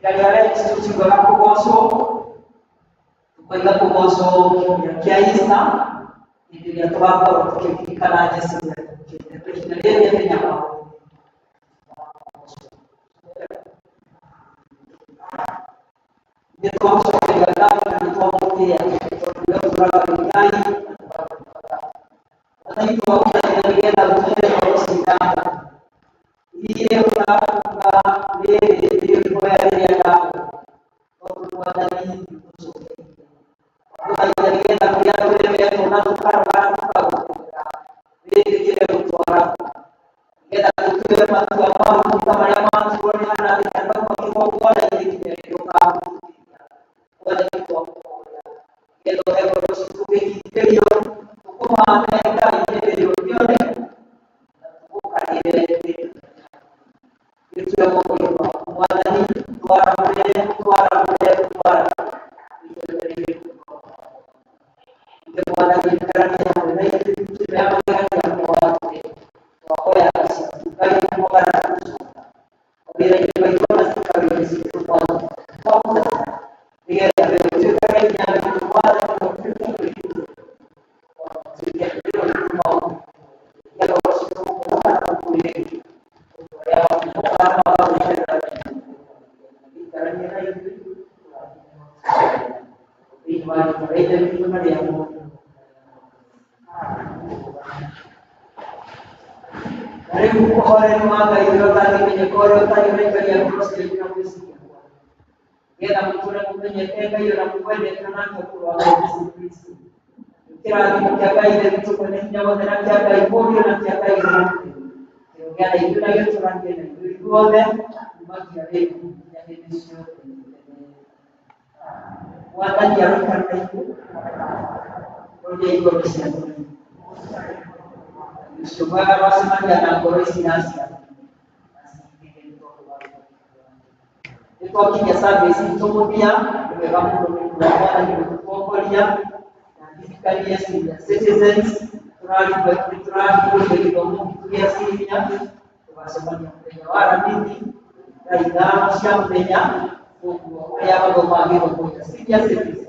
Speaker 1: Kaya institusi ko boso kwenda ko boso ya kiaisa ili ya toba ko kikala jesi ya presidente ya Kenya ni to so ya kama ni to mti ya ndio tunataka ndani na hiyo inaendelea na kutoa sindano ile unakuwa ile kwa ya kwa ndani kuangalia na kuyaona vile tunataka kwa ile ile mtwara ngeda kutoa mambo ambayo kama ya mambo kuona na kama kwa ile kimetoka kwa kwa ile ndio siku hiyo kama anaenda ile ndio kwa ile itu yang mau muadani suara mulai itu muadani kerana yang mulai itu memang yang muadani apa yang sekali muadani bila itu masih kali di situ pun dia itu kerana yang muadani itu mau yang harus kita boleh dari buku orang maka itu tadi menyekor tadi mereka yang terus jadi musik. Dia nak pulang punya tega yang nak buat dia kerana keluar dari Kristo. Kira jaga itu sebenarnya nyawa dan jaga ibu dia nak jaga itu. Dia itu lagi orang dia itu ada bagi ada yang itu. Watan yang kerana itu. Dia itu bisa. Supaya rasanya jangan koordinasi. Itu biasa basic dia, kamu berapa lagi dia, nanti kalian citizens, terlalu jadi kamu dia sihnya, bahasa banyak penyawaran ini, dari dalam siapa banyak, yang berbagi berbagi citizens.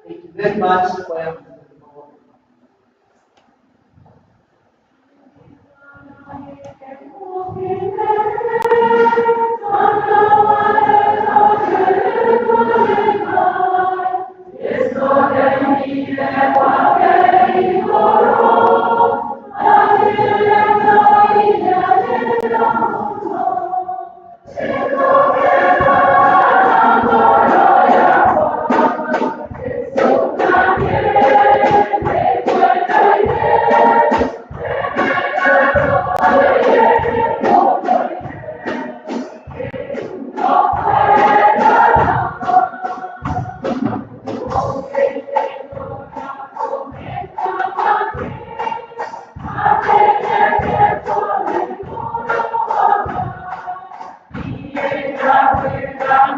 Speaker 1: Thank you very much for your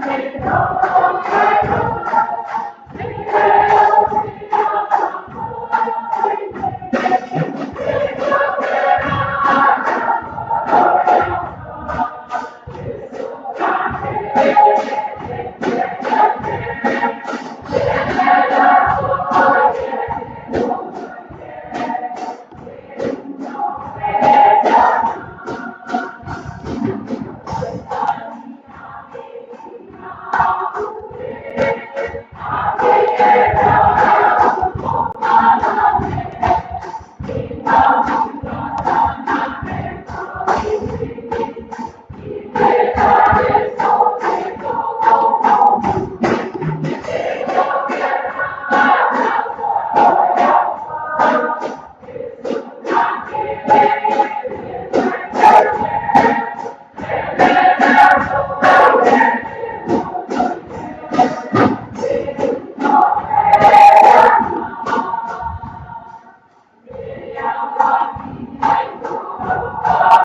Speaker 1: Thank you.